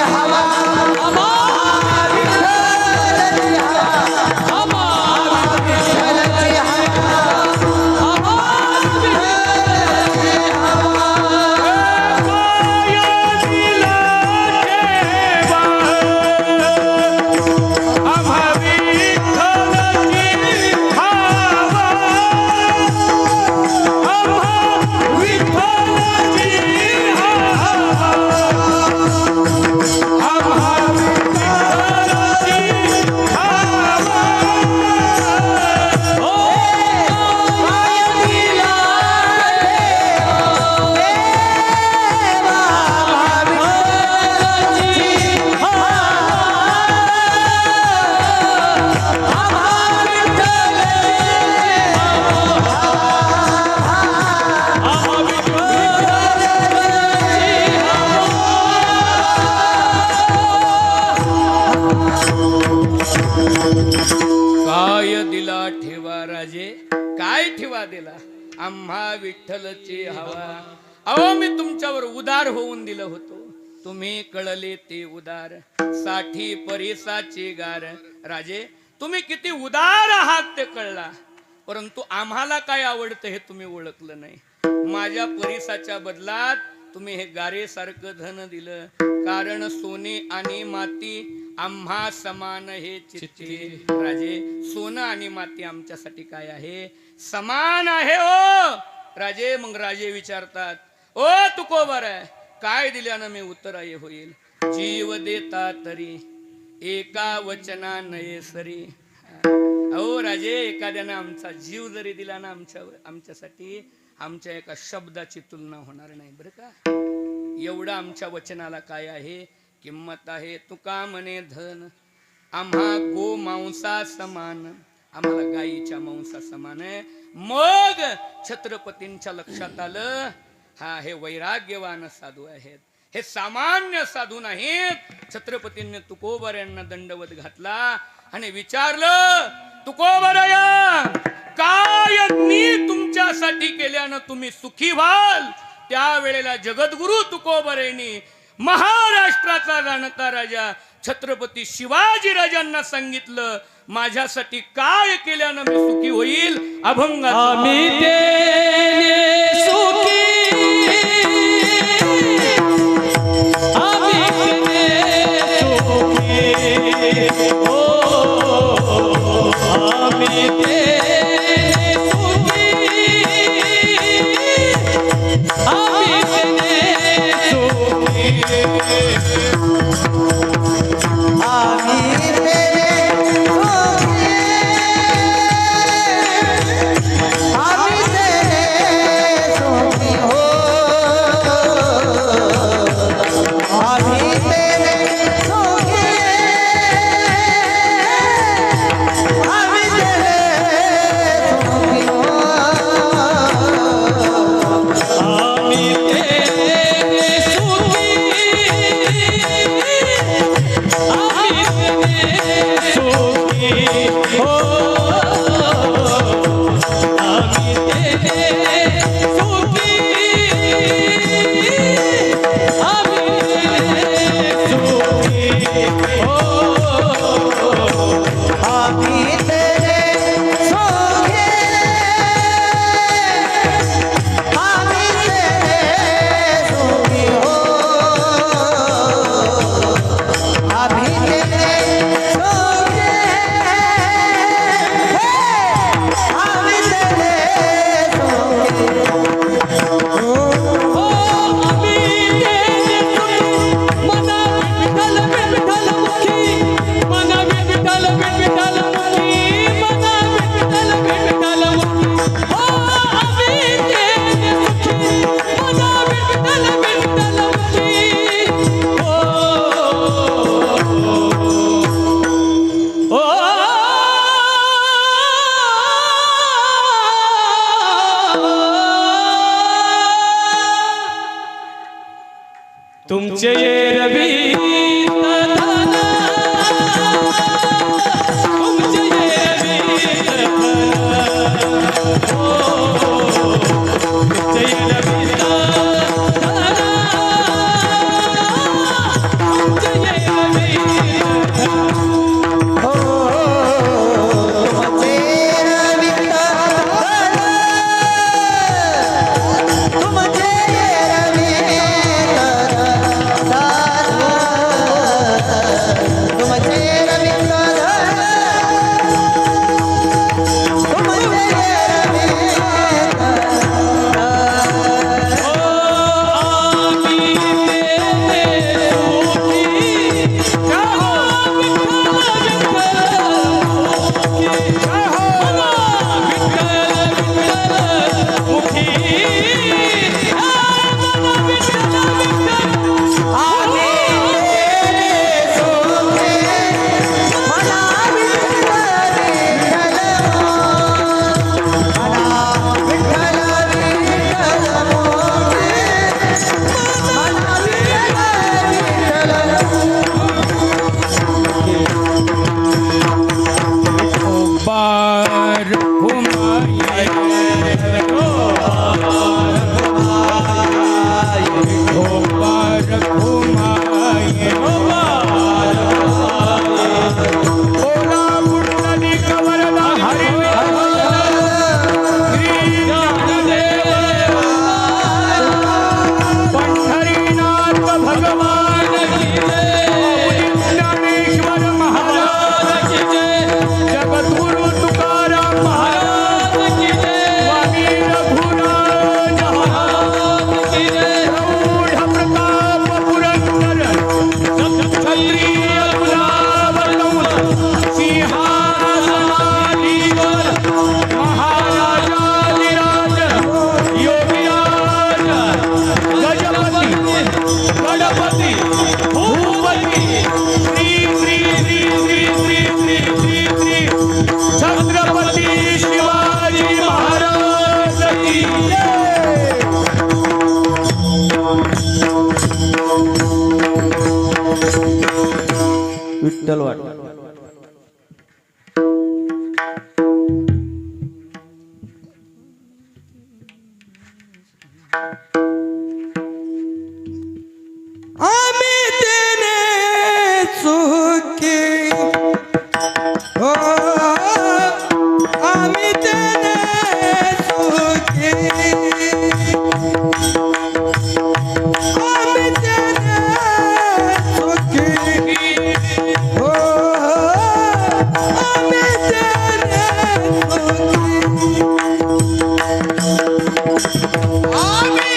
काय दिला ठेवा राजे, काय ठेवा दिला? आम्हा विठ्ठलची हवा. अहो मी तुमच्यावर उदार होऊन दिलं होतो, तुम्ही कळले ते उदार, साठी परिसाचे गार. राजे तुम्ही किती उदार आहात ते कळला, परंतु आम्हाला काय आवडतं हे तुम्ही ओळखलं नाही. माझ्या परिसाच्या बदलात तुम्ही हे गारेसारखं धन दिलं, कारण सोने आणि माती आम्हा समान हे चित्ते. राजे सोनं आणि माती आमच्यासाठी काय आहे? समान आहे ओ राजे. मग राजे विचारतात, ओ तुकोबाराय काय दिल्यानं मी उत्तराय होईल? जीव देता तरी एका वचना नये सरी. अहो राजे, एखाद्यानं आमचा जीव जरी दिला ना आमच्यासाठी, आमच्या एका शब्दाची तुलना होणार नाही बरं का. एवढं आमच्या वचनाला काय आहे? किंमत आहे. तुका म्हणे धन आम्हा गो मांसा समान, आम्हाला गायीच्या मांसा समान आहे. मग छत्रपतींच्या लक्षात आलं, हा हे वैराग्यवान साधू आहेत, हे सामान्य साधू नाहीत. छत्रपतींनी तुकोबारायांना दंडवत घातला आणि विचारलं, तुकोबाराया काय मी तुमच्यासाठी केल्यानं तुम्ही सुखी व्हाल? त्यावेळेला जगद्गुरु तुकोबारायांनी महाराष्ट्राचा जाणता राजा छत्रपती शिवाजी राजांना सांगितलं, माझ्यासाठी काय केल्यानं मी सुखी होईल? अभंग आम्ही तेने सुखी, आम्ही तेने सुखी, ओ आम्ही तेने सुखी, आम्ही तेने सुखी. आम्ही तेरे सुखी, आम्ही तेरे सुखी हो, आम्ही तेरे सुखी, आम्ही तेरे सुखी हो. आम्ही तेने सुखी, तुमचे रवी दादा तुमचे रवी तुमचे रवी दादा तुमचे रवी हो तुमचे रवी तुमचे रवी तुमचे रवी विठ्ठलवाड आम्ही तेने चुकी हो आम्ही तेने चुकी आम्ही तेने चुकी हो आम्ही तेने चुकी आम्ही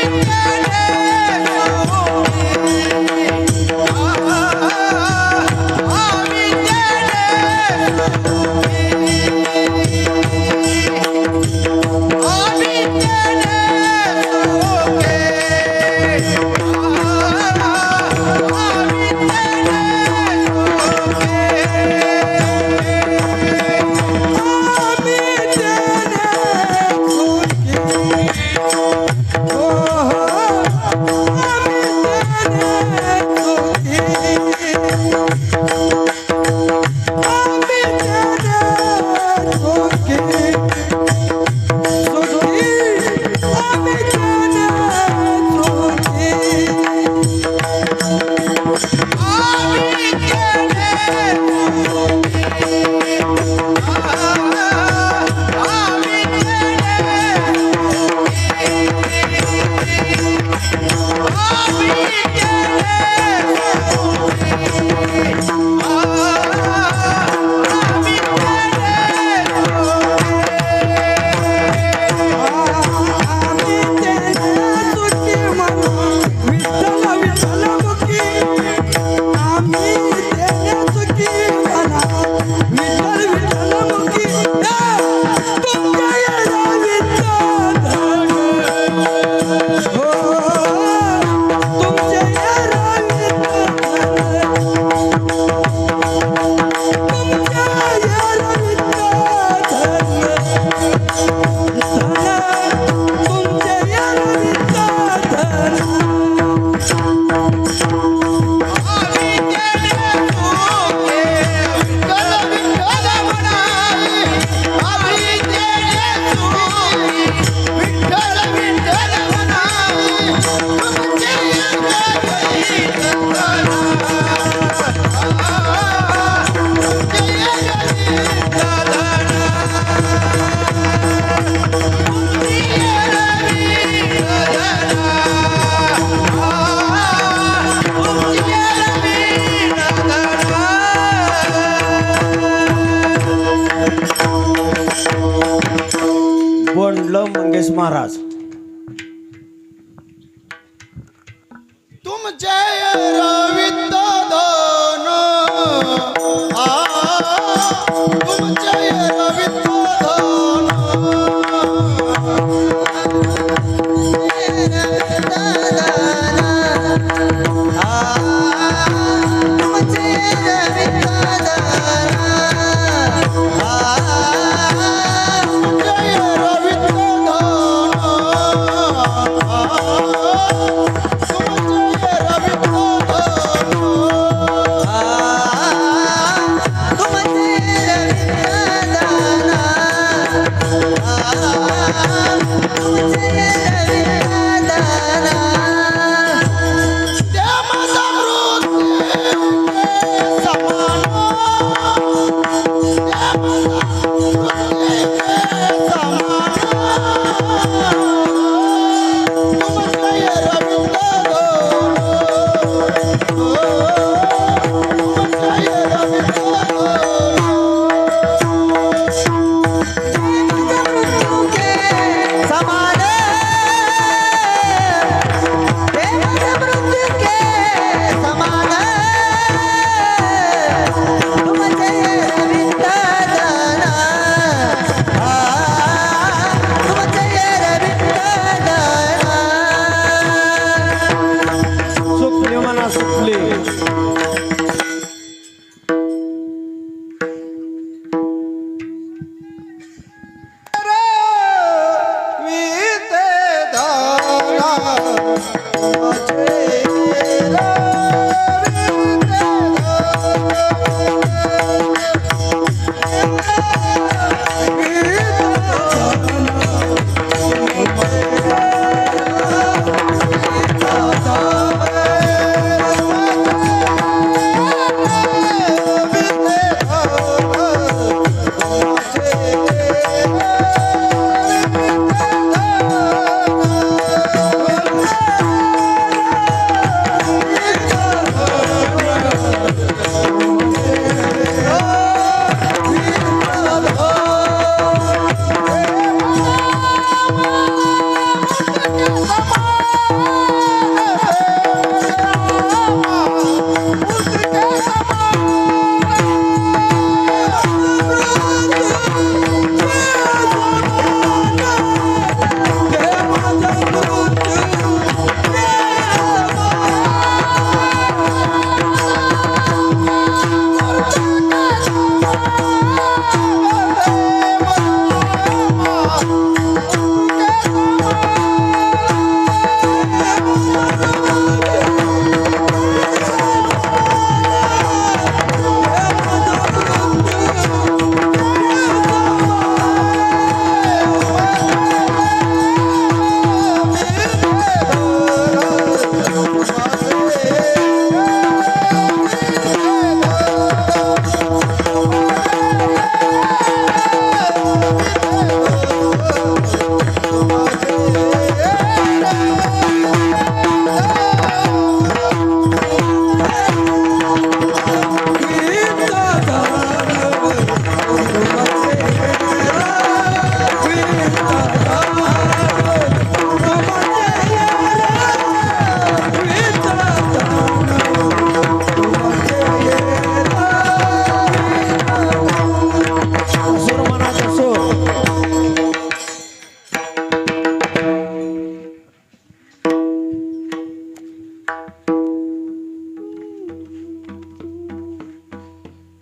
तुमचे रवित धन तुमचे रवित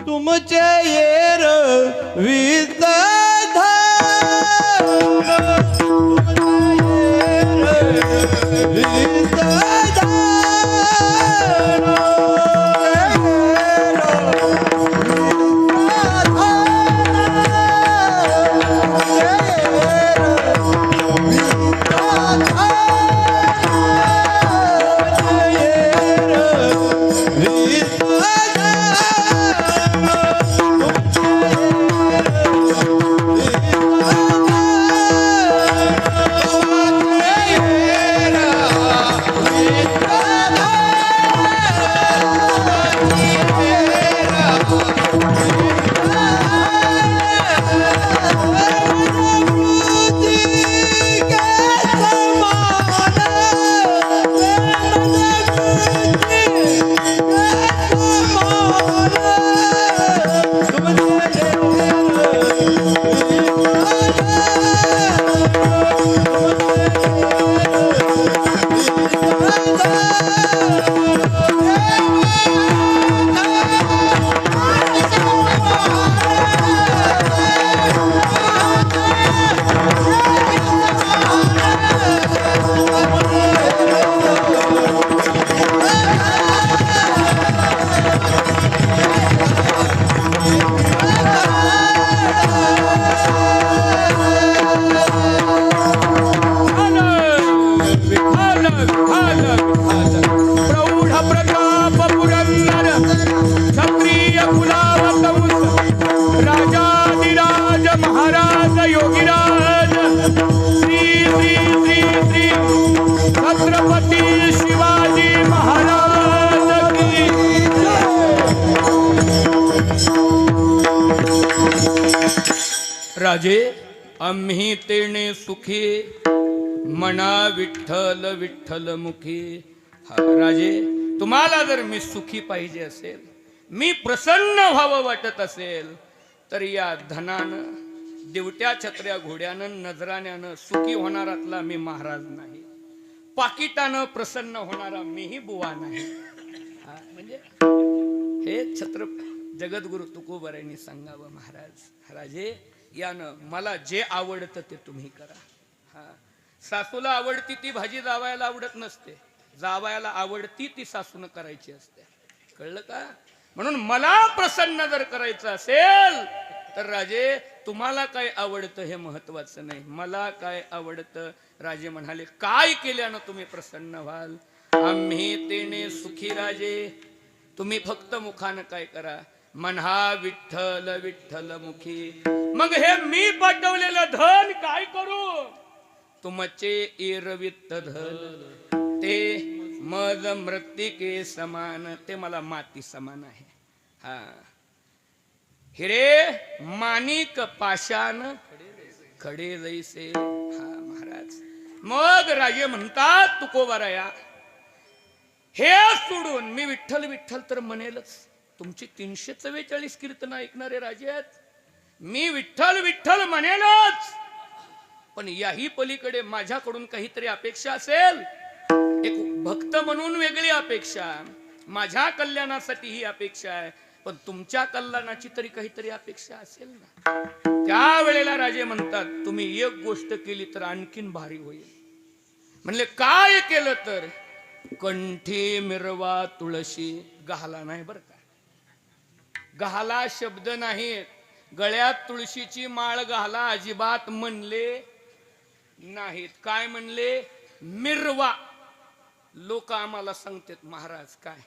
तुमचे येर वित राजे आम्ही तेने सुखी म्हणा विठ्ठल विठ्ठल मुखी. हा राजे, तुम्हाला जर मी सुखी पाहिजे असेल, मी प्रसन्न व्हावं वाटत असेल, तर या धनानं, दिवट्या छत्र्या घोड्यानं, नजराण्यानं सुखी होणारातला मी महाराज नाही. पाकिटानं प्रसन्न होणारा मीही बुवा नाही. हा, म्हणजे हे छत्र जगद्गुरु तुकोबारायांनी सांगावं. महाराज राजे, यानं मला जे आवडतं ते तुम्ही करा. हा, सासूला आवडती ती भाजी जावायला आवडत नसते, जावायला आवडती ती सासून करायची असते. कळलं का? म्हणून मला प्रसन्न जर करायचं असेल तर राजे, तुम्हाला काय आवडतं हे महत्वाचं नाही, मला काय आवडतं. राजे म्हणाले, काय केल्यानं तुम्ही प्रसन्न व्हाल? आम्ही तेने सुखी राजे. तुम्ही फक्त मुखानं काय करा, म्हणा विठ्ठल विठ्ठल मुखी. मग हे मी पाठवलेलं धन काय करू? तुमचे एरवित धन ते मज मृत्तिके समान, ते मला माती समान आहे. हा, हिरे माणिक पाषाण खडे जैसे. हा महाराज, मग राजे म्हणतात तुकोबाराया, हे सोडून मी विठ्ठल विठ्ठल तर म्हणेलच. तुमची 344 कीर्तन ऐकणारे राजे आहेत, मी विठ्ठल विठ्ठल म्हणेलच. पण याही पलीकडे माझ्याकडून काहीतरी अपेक्षा असेल. एक भक्त म्हणून वेगळी अपेक्षा, माझ्या कल्याणासाठी ही अपेक्षा आहे, पण तुमच्या कल्याणाची तरी काहीतरी अपेक्षा असेल ना. त्यावेळेला राजे म्हणतात, तुम्ही एक गोष्ट केली तर आणखीन भारी होईल. म्हणले, काय केलं तर? कंठी मिरवा तुळशी. गहाला नाही बरं का, गहाला शब्द नाही, गळ्यात तुळशीची माळ घाला अजिबात म्हणले नाहीत. काय म्हणले? मिरवा. लोक आम्हाला सांगतात, महाराज काय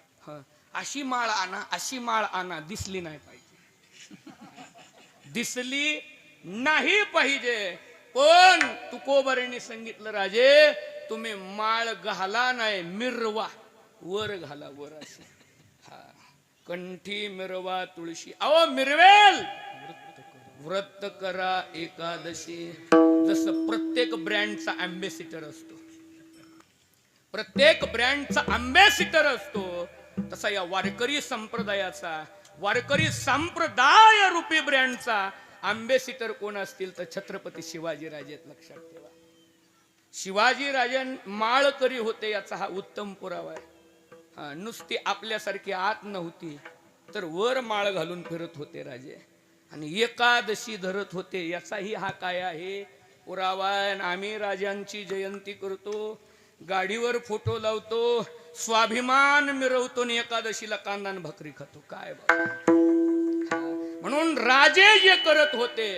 अशी माळ आणा, अशी माळ आणा, दिसली नाही पाहिजे, दिसली नाही पाहिजे. पण तुकोबारांनी सांगितलं, राजे तुम्ही माळ घाला नाही, मिरवा, वर घाला, वर असे. हा, कंठी मिरवा तुळशी. अहो मिरवेल, व्रत करा एकादशी. जसं प्रत्येक ब्रँडचा अँबॅसिडर असतो, प्रत्येक ब्रँडचा अँबॅसिडर असतो, तसा या वारकरी संप्रदायाचा, वारकरी संप्रदाय रूपी ब्रँडचा अँबॅसिडर कोण असतील तर छत्रपती शिवाजी राजे. लक्षात ठेवा, शिवाजी राजन माळकरी होते याचा हा उत्तम पुरावा आहे. हा, नुसती आपल्यासारखी आत नव्हती, तर वर माळ घालून फिरत होते राजे, आणि एकादशी धरत होते, याचाही हा काय आहे पुरावा. आम्ही राजांची जयंती करतो, गाडीवर फोटो लावतो, स्वाभिमान मिरवतो, आणि एकादशीला कांदा आणि भाकरी खातो. काय म्हणून राजे जे करत होते,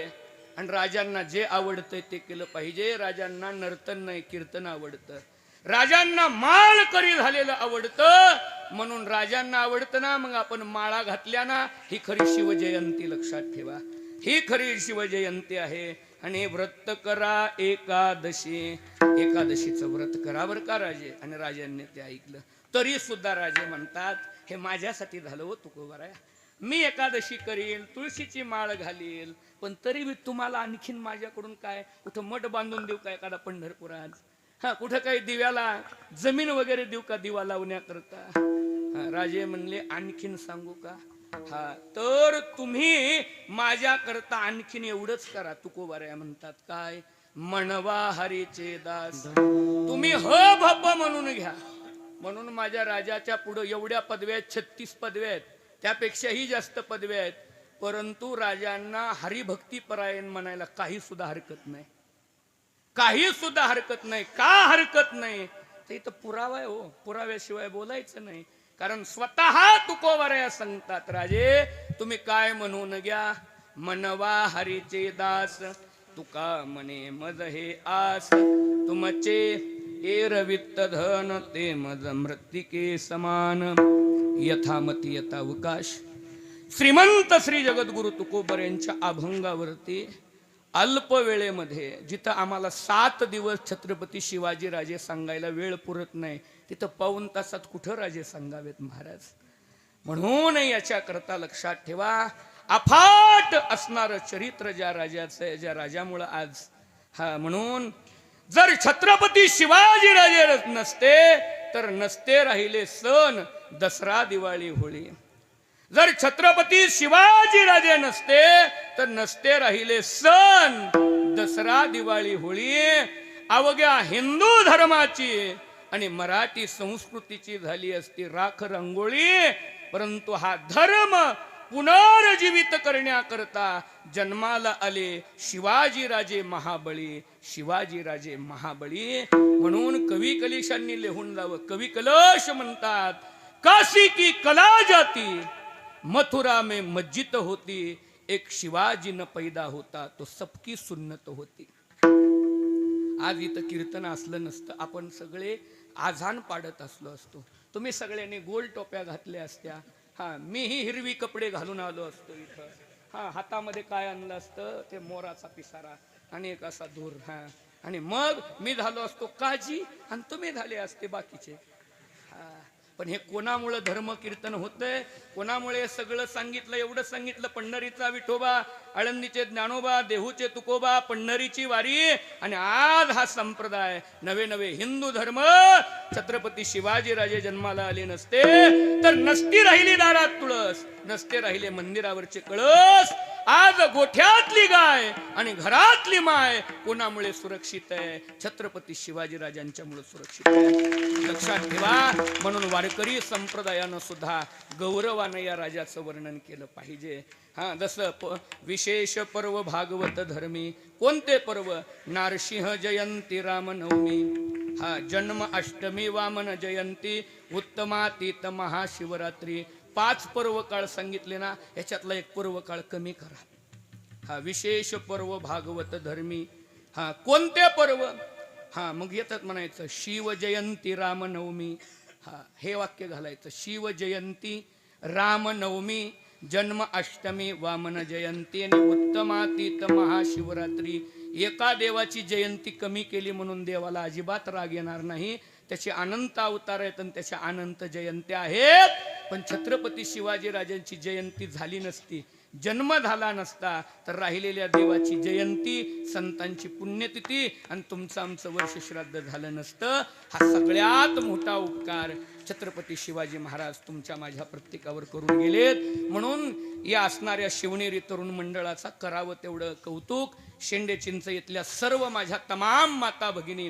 आणि राजांना जे आवडतं ते केलं पाहिजे. राजांना नर्तन नाही, कीर्तन आवडतं. राजांना माळकरी झालेलं आवडतं, म्हणून राजांना आवडतं ना, मग आपण माळा घातल्या ना, ही खरी शिवजयंती. लक्षात ठेवा, ही खरी शिवजयंती आहे. आणि व्रत करा एकादशी, एकादशीचं व्रत करा बरं का राजे. आणि राजांनी ते ऐकलं, तरी सुद्धा राजे म्हणतात, हे माझ्यासाठी झालं हो तुकोबाराया, मी एकादशी करील, तुळशीची माळ घालील, पण तरी मी तुम्हाला आणखीन माझ्याकडून काय, कुठं मठ बांधून देऊ का एखादा पंढरपुरात? हा, कुठं काही दिव्याला जमीन वगैरे देऊ का दिवा लावण्याकरता? हा, राजे म्हणले, आणखीन सांगू का? हा, तर तुम्ही माझ्याकरता आणखीन एवढंच करा. तुकोबाराया म्हणतात, काय? म्हणवा हरीचे दास. तुम्ही ह भप म्हणून घ्या. म्हणून माझ्या राजाच्या पुढे एवढ्या पदव्या आहेत, 36 पदव्या आहेत, त्यापेक्षाही जास्त पदव्या आहेत, परंतु राजांना हरिभक्ती परायण म्हणायला काही सुद्धा हरकत नाही, काही सुद्धा हरकत नाही. का हरकत नाही? तर इथं पुरावा आहे हो, पुराव्याशिवाय बोलायचं नाही. कारण स्वतः तुकोबाराया सांगतात, राजे तुम्ही काय म्हणून घ्या, म्हणवा हरीचे दास, तुका म्हणे मज हे आस, तुमचे एरवित्त धन ते मज मृत्तिके समान, यथामती यथावकाश. श्रीमंत श्री जगद्गुरु तुकोबारायांच्या अभंगावरती अल्प वेळेमध्ये, जिथं आम्हाला 7 दिवस छत्रपती शिवाजी राजे सांगायला वेळ पुरत नाही, तिथं पाऊण तासात कुठं राजे सांगावेत महाराज. म्हणून याच्या करता लक्षात ठेवा, अफाट असणारं चरित्र ज्या राजाचं आहे, ज्या राजामुळं आज म्हणून जर छत्रपती शिवाजी राजे नसते तर नसते राहिले सण दसरा दिवाळी होळी. जर छत्रपती शिवाजी राजे नसते तर नसते राहिले सण दसरा दिवाळी होळी. अवघ्या हिंदू धर्माची आणि मराठी संस्कृतीची झाली असती राख रंगोळी. परंतु हा धर्म पुनर्जीवित करण्याकरता जन्माला आले शिवाजी राजे महाबळी. शिवाजी राजे महाबळी म्हणून कवी कलेशांनी लिहून जावं. कवी कलश म्हणतात, काशी की कला जाती मथुरा में मस्जिद होती, एक शिवाजी न पैदा होता तो सबकी सुन्नत होती. आज इथं कीर्तन असलं नसतं, आपण सगळे आजान पाडत असलो असतो. तुम्ही सगळ्यांनी गोल टोप्या घातल्या असत्या, मीही हिरवी कपडे घालून आलो असतो इथं. हातामध्ये काय आणलं असतं, ते मोराचा पिसारा आणि एक असा धूर. आणि मग मी झालो असतो काजी आणि तुम्ही झाले असते बाकीचे. पण हे कोणामुळे धर्म कीर्तन होतंय, कोणामुळे सगळं सांगितलं. एवढं सांगितलं, पंढरीचा विठोबा, आळंदीचे ज्ञानोबा, देहूचे तुकोबा, पंढरीची वारी. आणि आज हा संप्रदाय नवे नवे हिंदू धर्म. छत्रपती शिवाजी राजे जन्माला आले नसते तर नसती राहिली दारात तुळस, नसते राहिले मंदिरावरचे कळस. आज गोठ्यातली गाय आणि घरातली माय कोणामुळे सुरक्षित आहे? छत्रपती शिवाजी राजांच्यामुळे सुरक्षित आहे. लक्षात ठेवा. म्हणून वारकरी संप्रदायानं सुद्धा गौरवानं या राजाचं वर्णन केलं पाहिजे. जसं विशेष पर्व भागवत धर्मी. कोणते पर्व? नारसिंह जयंती, रामनवमी, जन्म अष्टमी, वामन जयंती, उत्तमातीत, महाशिवरात्री. 5 पर्व काळ सांगितले ना, याच्यातला एक पर्व काळ कमी करा. विशेष पर्व भागवत धर्मी. कोणते पर्व? मग येतात म्हणायचं शिव जयंती, रामनवमी. हे वाक्य घालायचं, शिव जयंती, रामनवमी, जन्म अष्टमी, वामन जयंती आणि उत्तमातीत, महाशिवरात्री. एका देवाची जयंती कमी केली म्हणून देवाला अजिबात राग येणार नाही. त्याचे अनंत अवतार आहेत आणि त्याच्या अनंत जयंत्या आहेत. पण छत्रपती शिवाजी राजांची जयंती झाली नसती, जन्म झाला नसता तर राहिलेल्या देवाची जयंती, संतांची पुण्यतिथी आणि तुमचं आमचं वर्ष श्राद्ध झालं नसतं. हा सगळ्यात मोठा उपकार छत्रपती शिवाजी महाराज तुमच्या माझ्या प्रत्येकावर करून गेलेत. म्हणून या असणाऱ्या शिवनेरी तरुण मंडळाचा करावं तेवढं कौतुक. शेंडे चिंचईतल्या सर्व माझ्या तमाम माता भगिनी,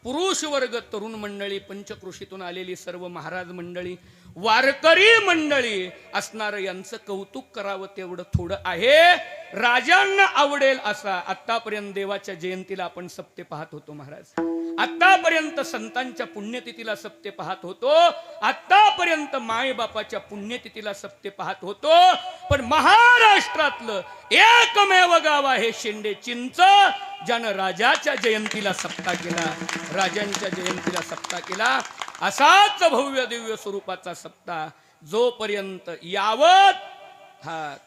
पुरुष वर्ग, तरुण मंडळी, पंचक्रोशीतून आलेली सर्व महाराज मंडळी, वारकरी मंडळी असणारं यांचं कौतुक करावं तेवढं थोडं आहे. राजांना आवडेल असा आतापर्यंत देवाच्या जयंतीला आपण सप्ते पाहत होतो महाराज. आतापर्यंत संतांच्या पुण्यतिथीला सप्ते पाहत होतो. आतापर्यंत माय बापाच्या पुण्यतिथीला सप्ते पाहत होतो. पण महाराष्ट्रातलं एकमेव गाव आहे शेंडे चिंच, ज्यानं राजाच्या जयंतीला सप्ताह केला, राजांच्या जयंतीला सप्ताह केला. असाच भव्य दिव्य स्वरूपाचा सप्ताह जोपर्यंत यावत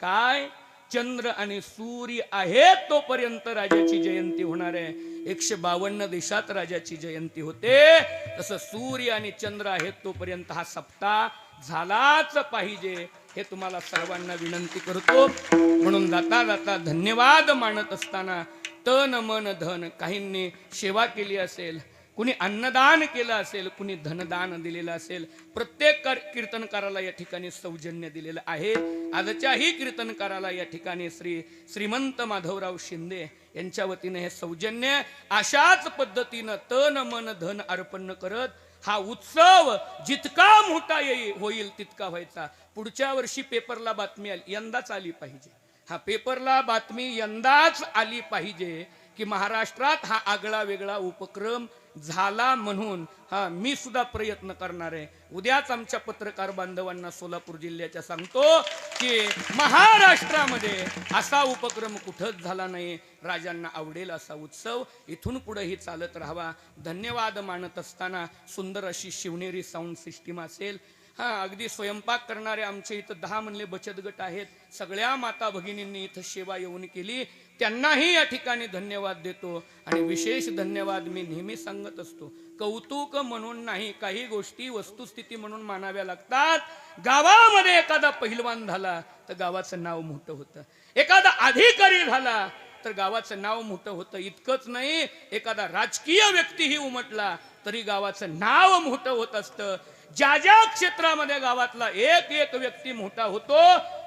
काय चंद्र आणि सूर्य आहे तोपर्यंत राजाची जयंती होणार आहे. 152 देशात राजाची जयंती होते. तसं सूर्य आणि चंद्र आहेत तोपर्यंत हा सप्ताह झालाच पाहिजे, हे तुम्हाला सर्वांना विनंती करतो. म्हणून जाता जाता धन्यवाद मानत असताना तन मन धन, काहींनी सेवा केली असेल, कुणी अन्नदान केलं असेल, कुणी धनदान दिलेलं असेल. प्रत्येक कीर्तनकाराला या ठिकाणी सौजन्य दिलेलं आहे. आजच्याही कीर्तनकाराला या ठिकाणी श्रीमंत माधवराव शिंदे यांच्या वतीने हे सौजन्य अशाच पद्धतीनं तन मन धन अर्पण करत हा उत्सव जितका मोठा होईल तितका व्हायचा. पुढच्या वर्षी पेपरला बातमी आली, यंदाच आली पाहिजे. पेपरला बातमी यंदाच आली पाहिजे की महाराष्ट्रात हा आगळा वेगळा उपक्रम झाला. म्हणून मी सुद्धा प्रयत्न करणार आहे. उद्याच आमच्या पत्रकार बांधवांना सोलापूर जिल्ह्याच्या सांगतो की महाराष्ट्रामध्ये असा उपक्रम कुठंच झाला नाही. राजांना आवडेल असा उत्सव इथून पुढेही चालत राहावा. धन्यवाद मानत असताना सुंदर अशी शिवनेरी साऊंड सिस्टीम असेल. अगदी स्वयंपाक करणारे आमचे इथं 10 म्हणले बचत गट आहेत. सगळ्या माता भगिनींनी इथं सेवा येऊन केली, त्यांनाही या ठिकाणी धन्यवाद देतो. आणि विशेष धन्यवाद मी नेहमी सांगत असतो, कौतुक म्हणून नाही, काही गोष्टी वस्तुस्थिती म्हणून मानाव्या लागतात. गावामध्ये एखादा पहिलवान झाला तर गावाचं नाव मोठं होतं, एखादा अधिकारी झाला तर गावाचं नाव मोठं होतं. इतकंच नाही, एखादा राजकीय व्यक्तीही उमटला तरी गावाचं नाव मोठं होत असतं. ज्या ज्या क्षेत्रामध्ये गावातला एक एक व्यक्ती मोठा होतो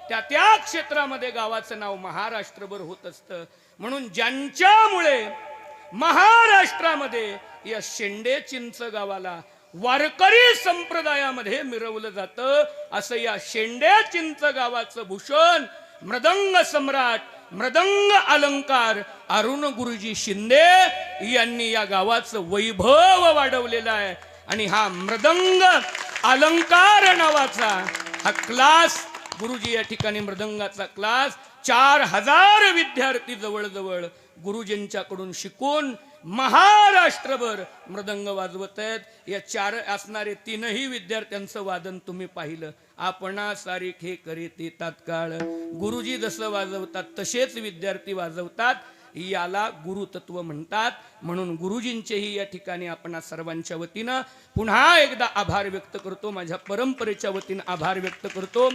त्या त्या क्षेत्रामध्ये गावाचं नाव महाराष्ट्रभर होत असतं. म्हणून ज्यांच्यामुळे महाराष्ट्रामध्ये या शेंडे चिंच गावाला वारकरी संप्रदायामध्ये मिरवलं जातं, असं या शेंडे चिंच गावाचं भूषण मृदंग सम्राट, मृदंग अलंकार अरुण गुरुजी शिंदे यांनी या गावाचं वैभव वाढवलेलं आहे. आणि हा मृदंग अलंकार नावाचा हा क्लास, गुरुजी या ठिकाणी मृदंगाचा क्लास 4000 विद्यार्थी जवळजवळ गुरुजींच्याकडून शिकून महाराष्ट्रभर मृदंग वाजवत आहेत. या 4 असणारे 3ही विद्यार्थ्यांचं वादन तुम्ही पाहिलं. आपणा सारिखे करीती तात्काळ, गुरुजी जसं वाजवतात तसेच विद्यार्थी वाजवतात. याला गुरुतत्व म्हणतात. म्हणून गुरुजींचेही या ठिकाणी आपण सर्वांच्या वतीनं पुन्हा एकदा आभार व्यक्त करतो. माझ्या परंपरेच्या वतीनं आभार व्यक्त करतो.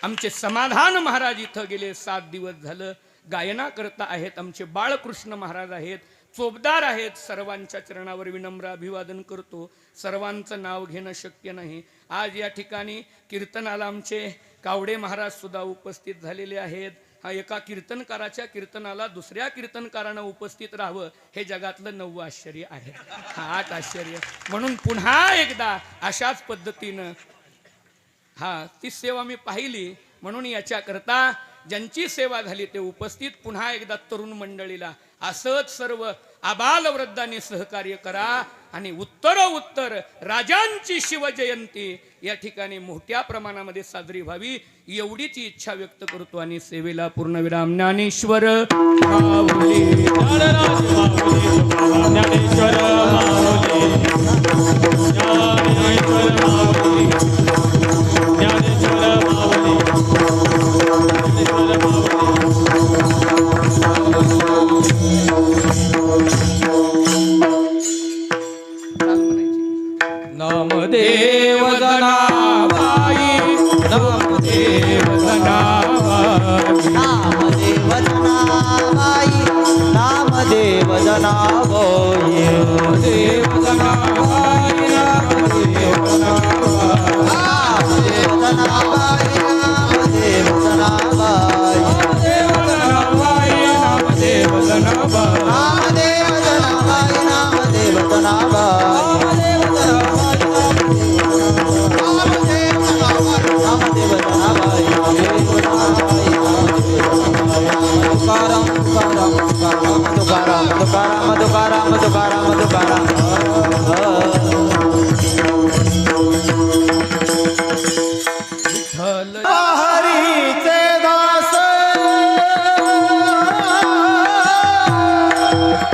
आमचे समाधान महाराज इथं गेले 7 दिवस झालं गायना करता आहेत. आमचे बाळकृष्ण महाराज आहेत, चोपदार आहेत. सर्वांच्या चरणावर विनम्र अभिवादन करतो. सर्वांचं नाव घेणं शक्य नाही. आज या ठिकाणी कीर्तनाला आमचे कावडे महाराज सुद्धा उपस्थित झालेले आहेत. हा एका कीर्तनकाराच्या कीर्तनाला दुसऱ्या कीर्तनकारानं उपस्थित राहावं हे जगातलं 9 आश्चर्य आहे, 8 आश्चर्य. म्हणून पुन्हा एकदा अशाच पद्धतीनं ती सेवा मी पाहिली. म्हणून याच्याकरता ज्यांची सेवा झाली ते उपस्थित. पुन्हा एकदा तरुण मंडळीला असंच सर्व आबाल वृद्धांनी सहकार्य करा आणि उत्तर राजांची शिवजयंती या ठिकाणी मोठ्या प्रमाणामध्ये साजरी व्हावी एवढीच इच्छा व्यक्त करतो. आणि सेवेला पूर्णविराम. ज्ञानेश्वर माऊली, ज्ञानेश्वर माऊली, ज्ञानेश्वर माऊली, ज्ञानेश्वर माऊली, ज्ञानेश्वर माऊली. नामदेव जनाबाई, नामदेव जनाबाई, नामदेव जनाबाई, नामदेव जनाबाई, देव जनाबाई, नामदेव जनाबाई, नामदेव जनाबाई, नामदेव जनाबाई, देव जनाबाई, नामदेव जनाबाई, नामदेव जनाबाई, नामदेव जनाबाई, नामदेव जनाबाई, तुकाराम तुकाराम तुकाराम तुकाराम तुकाराम तुकाराम तुकाराम हरीचे दास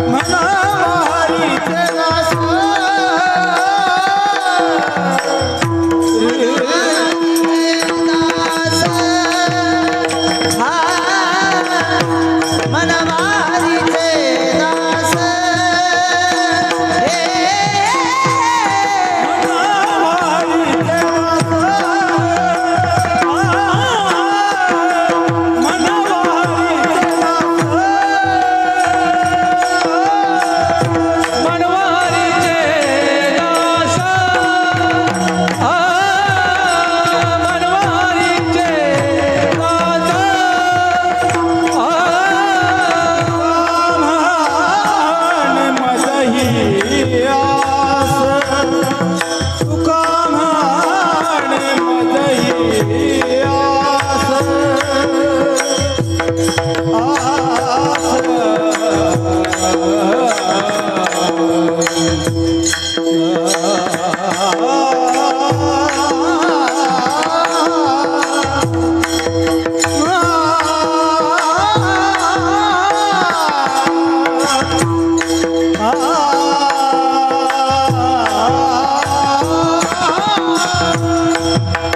म्हणा हरीचे दास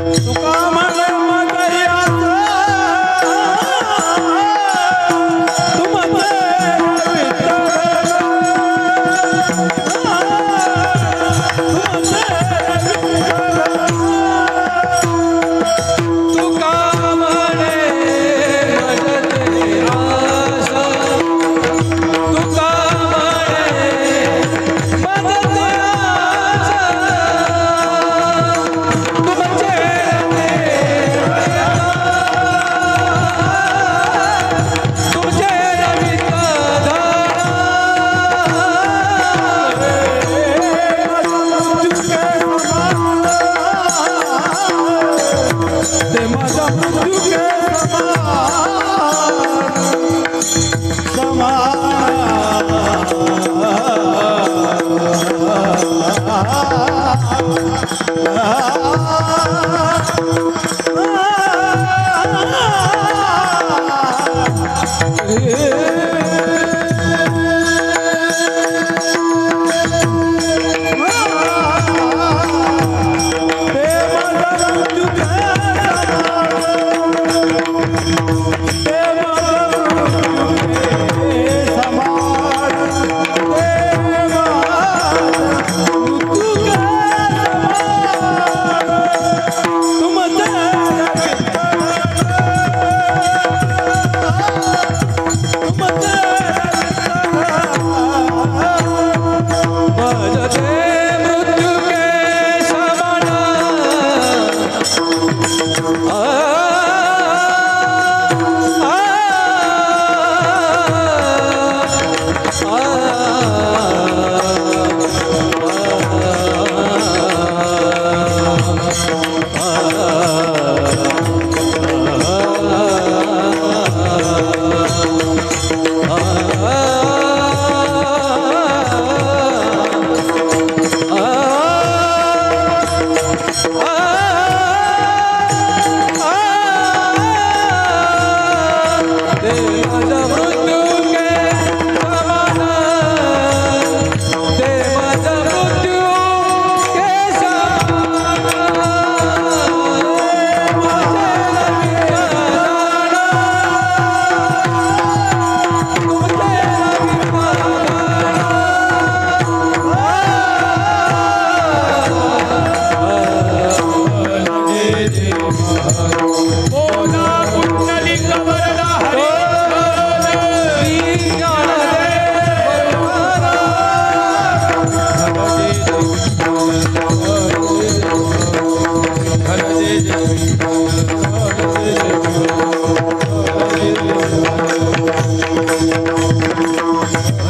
तुका मृत्यु के समान